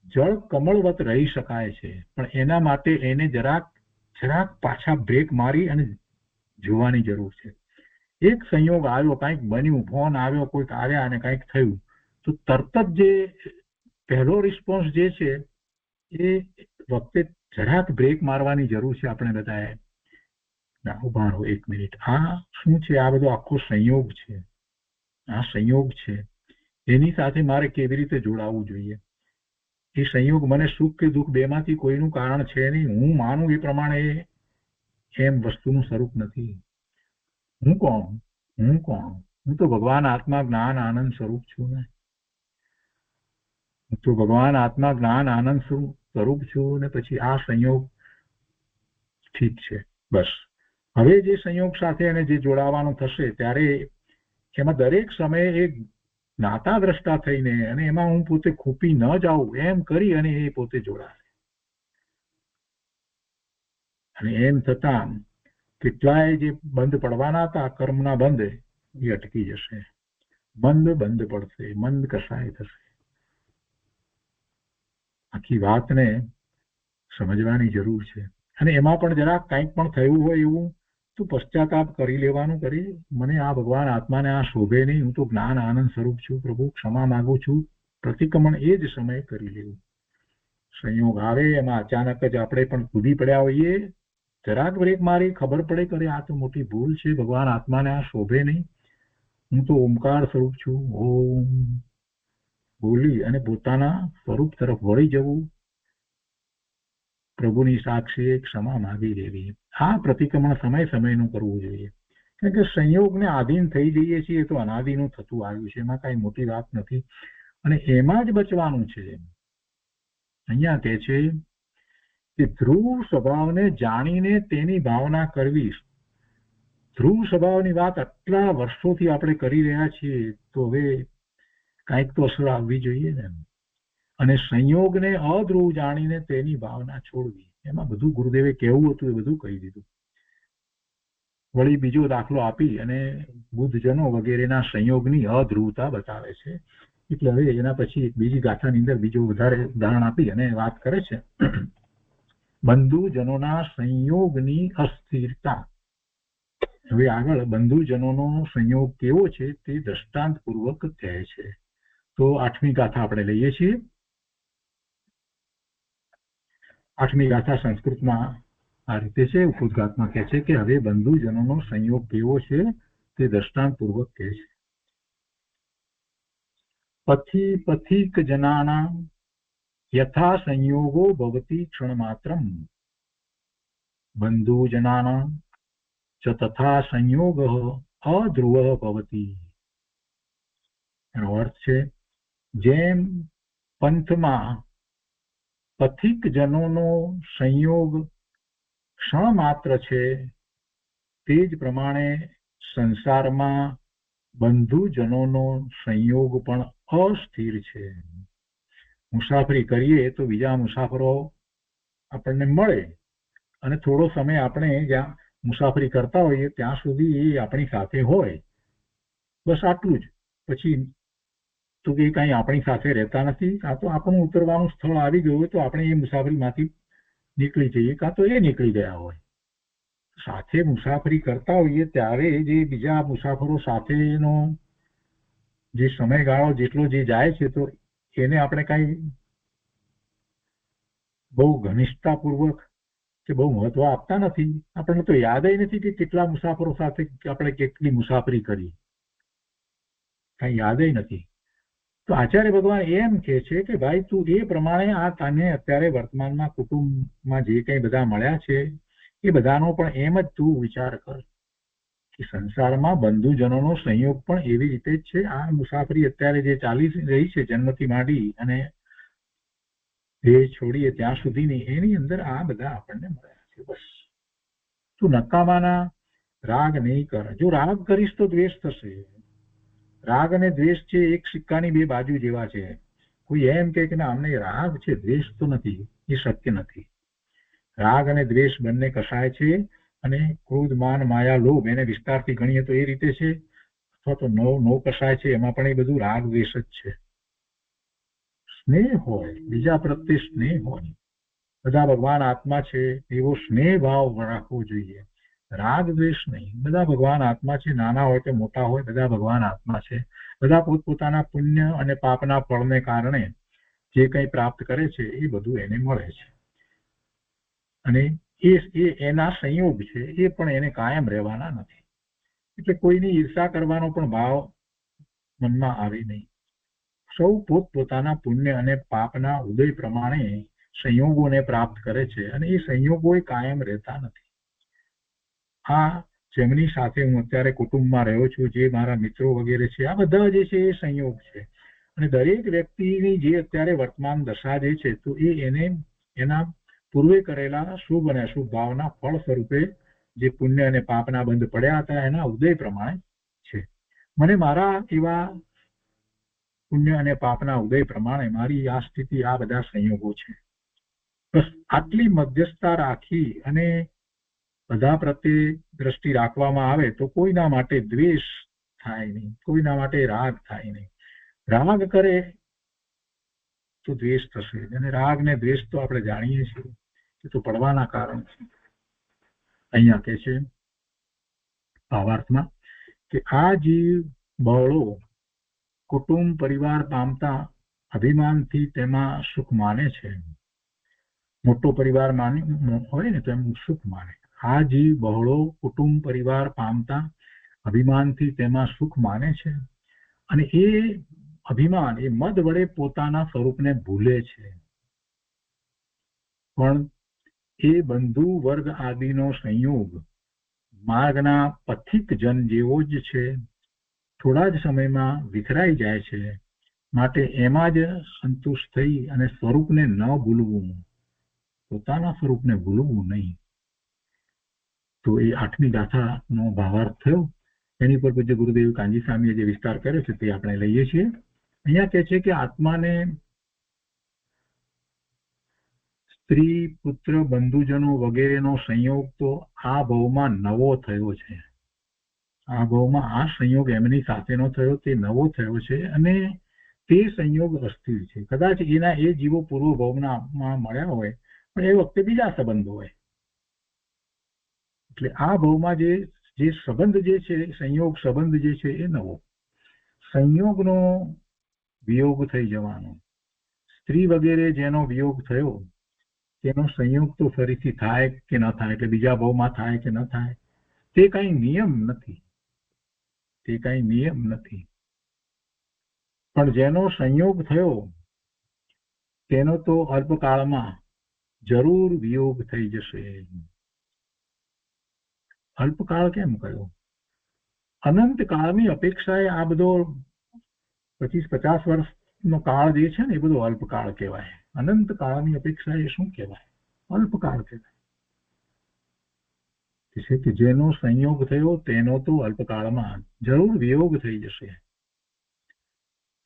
જળ કમળવત રહી શકાય છે, પણ એના માટે એને જરાક પાછા બ્રેક મારી અને જોવાની જરૂર છે. એક સંયોગ આવ્યો, કંઈક બન્યું, ફોન આવ્યો, કોઈક આવ્યા અને કંઈક થયું, તો તરત જ જે પહેલો રિસ્પોન્સ જે છે એ વખતે જરાક બ્રેક મારવાની જરૂર છે આપણે બધાએ. ઉભા રહો એક મિનિટ, આ શું છે? આ બધો આખો સંયોગ છે. આ સંયોગ છે, એની સાથે મારે કેવી રીતે જોડાવું જોઈએ? એ સંયોગ મને સુખ કે દુઃખ બેમાંથી કોઈનું કારણ છે નહીં. હું માનું એ પ્રમાણે એમ વસ્તુનું સ્વરૂપ નથી. હું કોણ? હું તો ભગવાન આત્મા જ્ઞાન આનંદ સ્વરૂપ છું ને. હું તો ભગવાન આત્મા જ્ઞાન આનંદ સ્વરૂપ છું ને પછી આ સંયોગ ઠીક છે. બસ હવે જે સંયોગ સાથે એને જે જોડાવાનું થશે ત્યારે એમાં દરેક સમયે એક જ્ઞાતા દ્રષ્ટા થઈને અને એમાં હું પોતે ખૂપી ન જાઉં એમ કરી અને એ પોતે જોડાશે. અને એમ થતા કેટલાય જે બંધ પડવાના હતા કર્મના બંધ એ અટકી જશે. બંધ પડશે, મંદ કસાય થશે. આખી વાતને સમજવાની જરૂર છે. અને એમાં પણ જરાક કંઈક પણ થયું હોય એવું તો પશ્ચાતાપ કરી લેવાનું. કરી મને આ ભગવાન આત્માને આ શોભે નહીં, હું તો જ્ઞાન આનંદ સ્વરૂપ છું, પ્રભુ ક્ષમા માંગુ છું, પ્રતિક્રમણ એ જ સમયે કરી લેવું. સંયોગ આવે એમાં અચાનક જ આપણે પણ કૂદી પડ્યા હોઈએ, જરાક બ્રેક મારી ખબર પડે કરે આ તો મોટી ભૂલ છે, ભગવાન આત્માને આ શોભે નહીં, હું તો ઓમકાર સ્વરૂપ છું, ઓમ બોલી અને પોતાના સ્વરૂપ તરફ વળી જવું, પ્રભુની સાક્ષી ક્ષમા માગી લેવી. આ પ્રતિક્રમણ સમયનું કરવું જોઈએ. કારણ કે સંયોગને આધીન થઈ જઈએ છીએ તો અનાદિનું થતું આવ્યું છે, એમાં કઈ મોટી વાત નથી અને એમાં જ બચવાનું છે. અહીંયા કહે છે કે ધ્રુવ સ્વભાવને જાણીને તેની ભાવના કરવી. ધ્રુવ સ્વભાવની વાત આટલા વર્ષોથી આપણે કરી રહ્યા છીએ તો હવે કંઈક તો અસર આવવી જોઈએ ને. અને સંયોગને અધ્રુવ જાણીને તેની ભાવના છોડવી. એમાં બધું ગુરુદેવે કહેવું હતું એ બધું કહી દીધું. વળી બીજો દાખલો આપી અને બુદ્ધજનો વગેરેના સંયોગની અધ્રુવતા બતાવે છે. એટલે હવે એના પછી બીજી ગાથાની અંદર બીજું વધારે ઉદાહરણ આપી અને વાત કરે છે બંધુજનોના સંયોગની અસ્થિરતા. હવે આગળ બંધુજનોનો સંયોગ કેવો છે તે દ્રષ્ટાંત પૂર્વક કહે છે. તો 8મી ગાથા આપણે લઈએ છીએ. 8મી ગાથા સંસ્કૃતમાં આ રીતે છે. ઉદ્ગાતમાં કહે છે કે હવે બંધુજનોનો સંયોગ કેવો છે તે દ્રષ્ટાંત પૂર્વક કહે છે. પથિક જનાનાં યથા સંયોગો ભવતિ ક્ષણમાત્રમ બંધુજનાનાં ચ તથા સંયોગઃ અધ્રુવઃ ભવતિ. એનો અર્થ છે જેમ પંથમાં પથિક જનોનો સંયોગ ક્ષણ માત્ર છે તે જ પ્રમાણે સંસારમાં બંધુજનોનો સંયોગ પણ અસ્થિર છે. મુસાફરી કરીએ તો બીજા મુસાફરો આપણને મળે અને થોડો સમય આપણે જ્યાં મુસાફરી કરતા હોઈએ ત્યાં સુધી એ આપણી સાથે હોય, બસ આટલું જ. પછી તો કે કઈ આપણી સાથે રહેતા નથી. કાં તો આપણું ઉતરવાનું સ્થળ આવી ગયું હોય તો આપણે એ મુસાફરીમાંથી નીકળી જઈએ, કાં તો એ નીકળી ગયા હોય. સાથે મુસાફરી કરતા હોઈએ ત્યારે જે બીજા મુસાફરો સાથેનો જે સમયગાળો જેટલો જે જાય છે તો એને આપણે કઈ બહુ ઘનિષ્ઠતાપૂર્વક કે બહુ મહત્વ આપતા નથી. આપણને તો યાદ નથી કે કેટલા મુસાફરો સાથે આપણે કેટલી મુસાફરી કરી, કઈ યાદ નથી. તો આચાર્ય ભગવાન એમ કે છે કે ભાઈ તું એ પ્રમાણે આ તને અત્યારે વર્તમાનમાં કુટુંબમાં જે કંઈ બધા મળ્યા છે એ બધાનો પણ એમ જ તું વિચાર કર કે સંસારમાં બંધુજનોનો સંયોગ પણ એવી રીતે જ છે. આ મુસાફરી અત્યારે જે ચાલી રહી છે જન્મથી માંડી અને એ છોડીએ ત્યાં સુધીની, એની અંદર આ બધા આપણને મળ્યા છે. બસ તું નકામાના રાગ નહીં કર. જો રાગ કરીશ તો દ્વેષ થશે. રાગ અને દ્વેષ છે એક સિક્કાની બે બાજુ જેવા છે. કોઈ એમ કે અમને રાગ છે દ્વેષ તો નથી, એ શક્ય નથી. રાગ અને દ્વેષ બંને કસાય છે અને ક્રોધ માન માયા લોભ એને વિસ્તારથી ગણીએ તો એ રીતે છે, અથવા તો નો કસાય છે એમાં પણ એ બધું રાગ દ્વેષ જ છે. સ્નેહ હોય, બીજા પ્રત્યે સ્નેહ હોય, બધા ભગવાન આત્મા છે એવો સ્નેહ ભાવ રાખવો જોઈએ, રાગ દ્વેષ નહીં. બધા ભગવાન આત્મા છે, નાના હોય કે મોટા હોય, બધા ભગવાન આત્મા છે. બધા પોતપોતાના પુણ્ય અને પાપના ફળને કારણે જે કંઈ પ્રાપ્ત કરે છે એ બધું એને મળે છે અને એ એના સંયોગ છે, એ પણ એને કાયમ રહેવાના નથી. એટલે કોઈની ઈર્ષા કરવાનો પણ ભાવ મનમાં આવે નહીં. સૌ પોતપોતાના પુણ્ય અને પાપના ઉદય પ્રમાણે સંયોગોને પ્રાપ્ત કરે છે અને એ સંયોગો કાયમ રહેતા નથી. આ જેમની સાથે હું અત્યારે કુટુંબમાં રહ્યો છું, જે મારા મિત્રો વગેરે છે, આ બધા જે છે એ સંયોગ છે. અને દરેક વ્યક્તિની જે અત્યારે વર્તમાન દશા જે છે તો એ એને એના પૂર્વે કરેલા શુભ અને અશુભ ભાવના ફળ સ્વરૂપે જે પુણ્ય અને પાપના બંધ પડ્યા હતા એના ઉદય પ્રમાણે છે. મને મારા એવા પુણ્ય અને પાપના ઉદય પ્રમાણે મારી આ સ્થિતિ, આ બધા સંયોગો છે. બસ આટલી મધ્યસ્થતા રાખી અને બધા પ્રત્યે દ્રષ્ટિ રાખવામાં આવે તો કોઈના માટે દ્વેષ થાય નહીં, કોઈના માટે રાગ થાય નહીં. રાગ કરે તો દ્વેષ થશે અને રાગ ને દ્વેષ તો આપણે જાણીએ છીએ કે તો પડવાના કારણ છે. અહીંયા કે છે ભાવાર્થમાં કે આ જીવ બળો કુટુંબ પરિવાર પામતા અભિમાનથી તેમાં સુખ માને છે. મોટો પરિવાર હોય ને તો એમ સુખ માને. આ જીવ બહોળો કુટુંબ પરિવાર પામતા અભિમાનથી તેમાં સુખ માને છે અને એ અભિમાન એ મદ વડે પોતાના સ્વરૂપને ભૂલે છે. પણ એ બંધુ વર્ગ આદિનો સંયોગ માર્ગના પથિક જન જેવો જ છે, થોડા જ સમયમાં વિખરાઈ જાય છે. માટે એમાં જ સંતુષ્ટ થઈ અને સ્વરૂપને ન ભૂલવું, પોતાના સ્વરૂપને ભૂલવું નહીં. તો એ 8મી ગાથાનો ભાવાર્થ થયો. એની પર પૂજ્ય ગુરુદેવ કાંજી સ્વામીએ જે વિસ્તાર કર્યો છે તે આપણે લઈએ છીએ. અહીંયા કહે છે કે આત્માને સ્ત્રી પુત્ર બંધુજનો વગેરેનો સંયોગ તો આ ભાવમાં નવો થયો છે. આ ભાવમાં આ સંયોગ એમની સાથેનો થયો તે નવો થયો છે અને તે સંયોગ અસ્થિર છે. કદાચ એના એ જીવો પૂર્વ ભાવમાં મળ્યા હોય પણ એ વખતે બીજા સંબંધો હોય. એટલે આ ભાવમાં જે સંબંધ જે છે, સંયોગ સંબંધ જે છે એ નવો. સંયોગનો વિયોગ થઈ જવાનો. સ્ત્રી વગેરે જેનો વિયોગ થયો તેનો સંયોગ તો ફરીથી થાય કે ન થાય, એટલે બીજા ભાવમાં થાય કે ન થાય તે કઈ નિયમ નથી, તે કઈ નિયમ નથી. પણ જેનો સંયોગ થયો તેનો તો અલ્પકાળમાં જરૂર વિયોગ થઈ જશે. અલ્પકાળ કેમ કયો? અનંત કાળની અપેક્ષાએ આ બધો 25-50 વર્ષનો કાળ જે છે ને એ બધો અલ્પકાળ કહેવાય. અનંત કાળની અપેક્ષાએ શું કહેવાય? અલ્પકાળ કહેવાય. કે જેનો સંયોગ થયો તેનો તો અલ્પકાળમાં જરૂર વિયોગ થઈ જશે.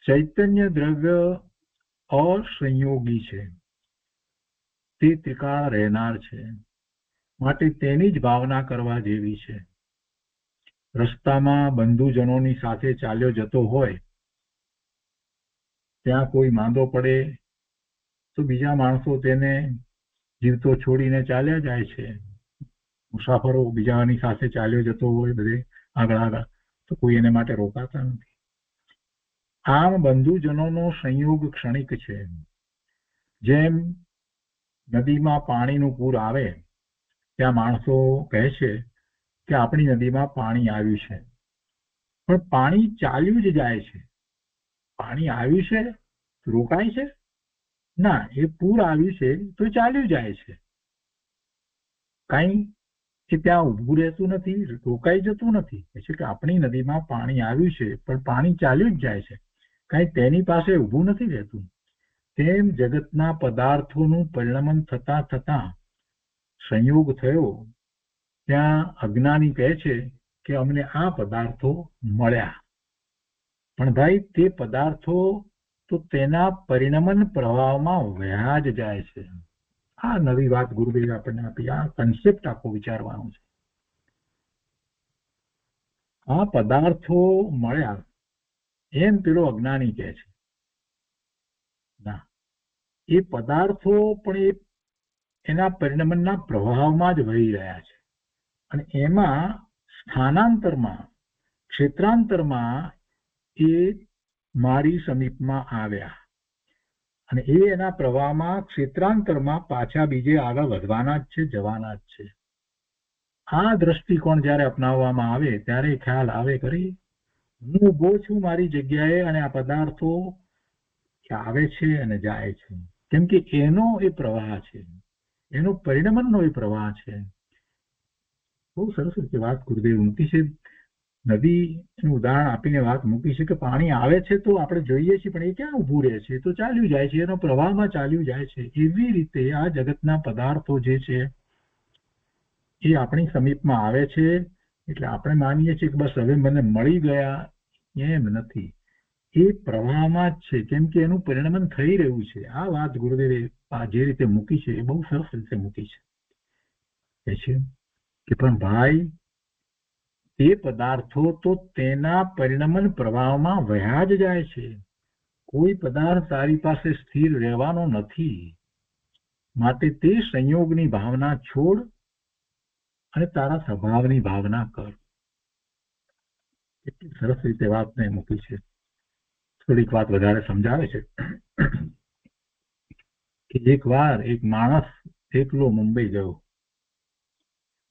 ચૈતન્ય દ્રવ્ય અસંયોગી છે, તે ત્રિકાળ રહેનાર છે, માટે તેની જ ભાવના કરવા જેવી છે. રસ્તામાં બંધુજનોની સાથે ચાલ્યો જતો હોય, ત્યાં કોઈ માંદો પડે તો બીજા માણસો તેને જીવતો છોડીને ચાલ્યા જાય છે. મુસાફરો બીજાની સાથે ચાલ્યો જતો હોય બધે આગળ તો કોઈ એને માટે રોકાતા નથી. આમ બંધુજનોનો સંયોગ ક્ષણિક છે. જેમ નદીમાં પાણીનું પૂર આવે ત્યાં માણસો કહે છે કે આપણી નદીમાં પાણી આવ્યું છે, પણ પાણી ચાલ્યું જ જાય છે. પાણી આવ્યું છે રોકાય છે ના, એ પૂર આવ્યું છે તો ચાલ્યું જાય છે. કઈ એ ત્યાં ઊભું રહેતું નથી, રોકાઈ જતું નથી. એટલે કે આપણી નદીમાં પાણી આવ્યું છે પણ પાણી ચાલ્યું જ જાય છે, કઈ તેની પાસે ઊભું નથી રહેતું. તેમ જગતના પદાર્થોનું પરિણમન થતા થતા સંયોગ થયો. ત્યાં અજ્ઞાની કહે છે કે અમને આ પદાર્થો મળ્યા, પણ ભાઈ તે પદાર્થો તો તેના પરિણમન પ્રવાહમાં વહ્યા જ જાય છે. આ નવી વાત ગુરુદેવે આપણને આપી. આ કન્સેપ્ટ આખો વિચારવાનો છે. આ પદાર્થો મળ્યા એમ પેલો અજ્ઞાની કહે છે. ના, એ પદાર્થો પણ એના પરિણમનના પ્રવાહમાં જ વહી રહ્યા છે, અને એમાં સ્થાનાંતરમાં ક્ષેત્રાંતરમાં એ મારી સમીપમાં આવ્યા, અને એ એના પ્રવાહમાં ક્ષેત્રાંતરમાં પાછા બીજે આગળ વધવાના જ છે, જવાના જ છે. આ દ્રષ્ટિકોણ જ્યારે અપનાવવામાં આવે ત્યારે ખ્યાલ આવે કરી હું ઊભો છું મારી જગ્યાએ અને આ પદાર્થો આવે છે અને જાય છે, કેમ કે એનો એ પ્રવાહ છે, એનો પરિણમનનો એ પ્રવાહ છે. બહુ સરસ રીતે વાત ગુરુદેવ મૂકી છે. નદીનું ઉદાહરણ આપીને વાત મૂકી છે કે પાણી આવે છે તો આપણે જોઈએ છીએ, પણ એ ક્યાં ઊભું રહે છે, તો ચાલ્યું જાય છે, એનો પ્રવાહમાં ચાલ્યું જાય છે. એવી રીતે આ જગતના પદાર્થો જે છે એ આપણી સમીપમાં આવે છે એટલે આપણે માનીએ છીએ કે બસ હવે મને મળી ગયા. એમ નથી, એ પ્રવાહમાં જ છે, કેમ કે એનું પરિણમન થઈ રહ્યું છે. આ વાત ગુરુદેવે જે રીતે મૂકી છે એ બહુ સરસ રીતે મૂકી છે કે પણ ભાઈ તે પદાર્થો તો તેના પરિણમન પ્રવાહમાં વહ્યા જ જાય છે. કોઈ પદાર્થ તારી પાસે સ્થિર રહેવાનો નથી, માટે તે સંયોગની ભાવના છોડ અને તારા સ્વભાવની ભાવના કર. કેટલી સરસ રીતે વાતને મૂકી છે. થોડીક વાત વધારે સમજાવે છે કે એક વાર એક માણસ એકલો મુંબઈ ગયો.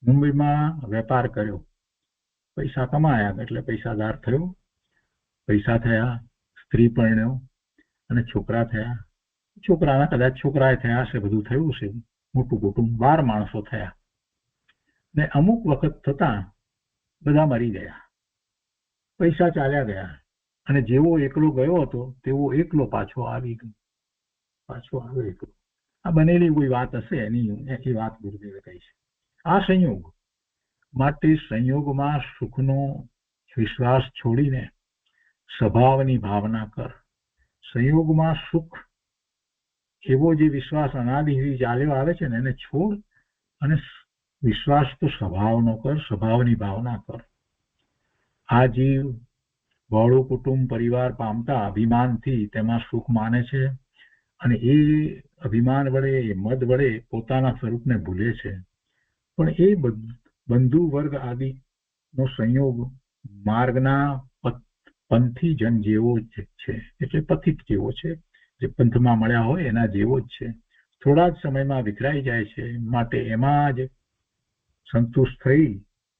મુંબઈમાં વેપાર કર્યો, પૈસા કમાયા એટલે પૈસાદાર થયો, પૈસા થયા, સ્ત્રી પરણ્યો અને છોકરા થયા. છોકરાના કદાચ છોકરાએ થયા હશે, બધું થયું છે, મોટું કુટુંબ 12 માણસો થયા. ને અમુક વખત થતા બધા મરી ગયા, પૈસા ચાલ્યા ગયા, અને જેવો એકલો ગયો હતો તેવો એકલો પાછો આવી ગયો. પાછો આવ્યો એકલો. આ બનેલી કોઈ વાત હશે એની વાત ગુરુદેવે કહી છે. આ સંયોગ માટે સંયોગમાં સુખનો વિશ્વાસ છોડીને સ્વભાવની ભાવના કર. સંયોગમાં સુખ એવો જે વિશ્વાસ અનાદિથી ચાલ્યો આવે છે ને એને છોડ અને વિશ્વાસ તો સ્વભાવનો કર, સ્વભાવની ભાવના કર. આ જીવ બહોળું કુટુંબ પરિવાર પામતા અભિમાનથી તેમાં સુખ માને છે, અને એ અભિમાન વડે, એ મદ વડે પોતાના સ્વરૂપને ભૂલે છે. પણ એ બંધુ વર્ગ આદિનો સંયોગ માર્ગના પંથી જન જેવો જ છે, એટલે પથિક જેવો છે, જે પંથમાં મળ્યા હોય એના જેવો જ છે. થોડા જ સમયમાં વિખરાઈ જાય છે, માટે એમાં જ સંતુષ્ટ થઈ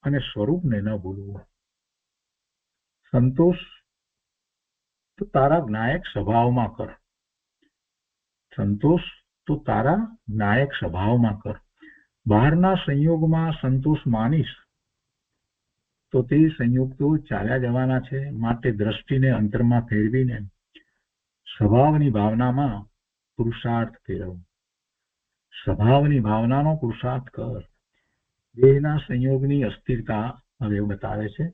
અને સ્વરૂપને ન ભૂલવું. સંતોષ તો તારા જ્ઞાયક સ્વભાવમાં કર. સંતોષ તો તારા જ્ઞાયક સ્વભાવમાં કર. બહારના સંયોગમાં સંતોષ માનીશ તો તે સંયોગ તો ચાલ્યા જવાના છે, માટે દ્રષ્ટિને અંતરમાં ફેરવીને સ્વભાવની ભાવનામાં પુરુષાર્થ ફેરવ. સ્વભાવની ભાવનાનો પુરુષાર્થ કર. દેહના સંયોગની અસ્થિરતા હવે બતાવે છે.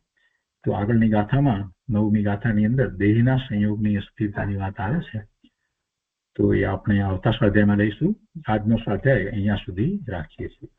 તો આગળની ગાથામાં 9મી ગાથાની અંદર દેહના સંયોગની અસ્થિરતાની વાત આવે છે. તો એ આપણે આવતા સ્વાધ્યાયમાં લઈશું. આજનો સ્વાધ્યાય અહીંયા સુધી રાખીએ છીએ.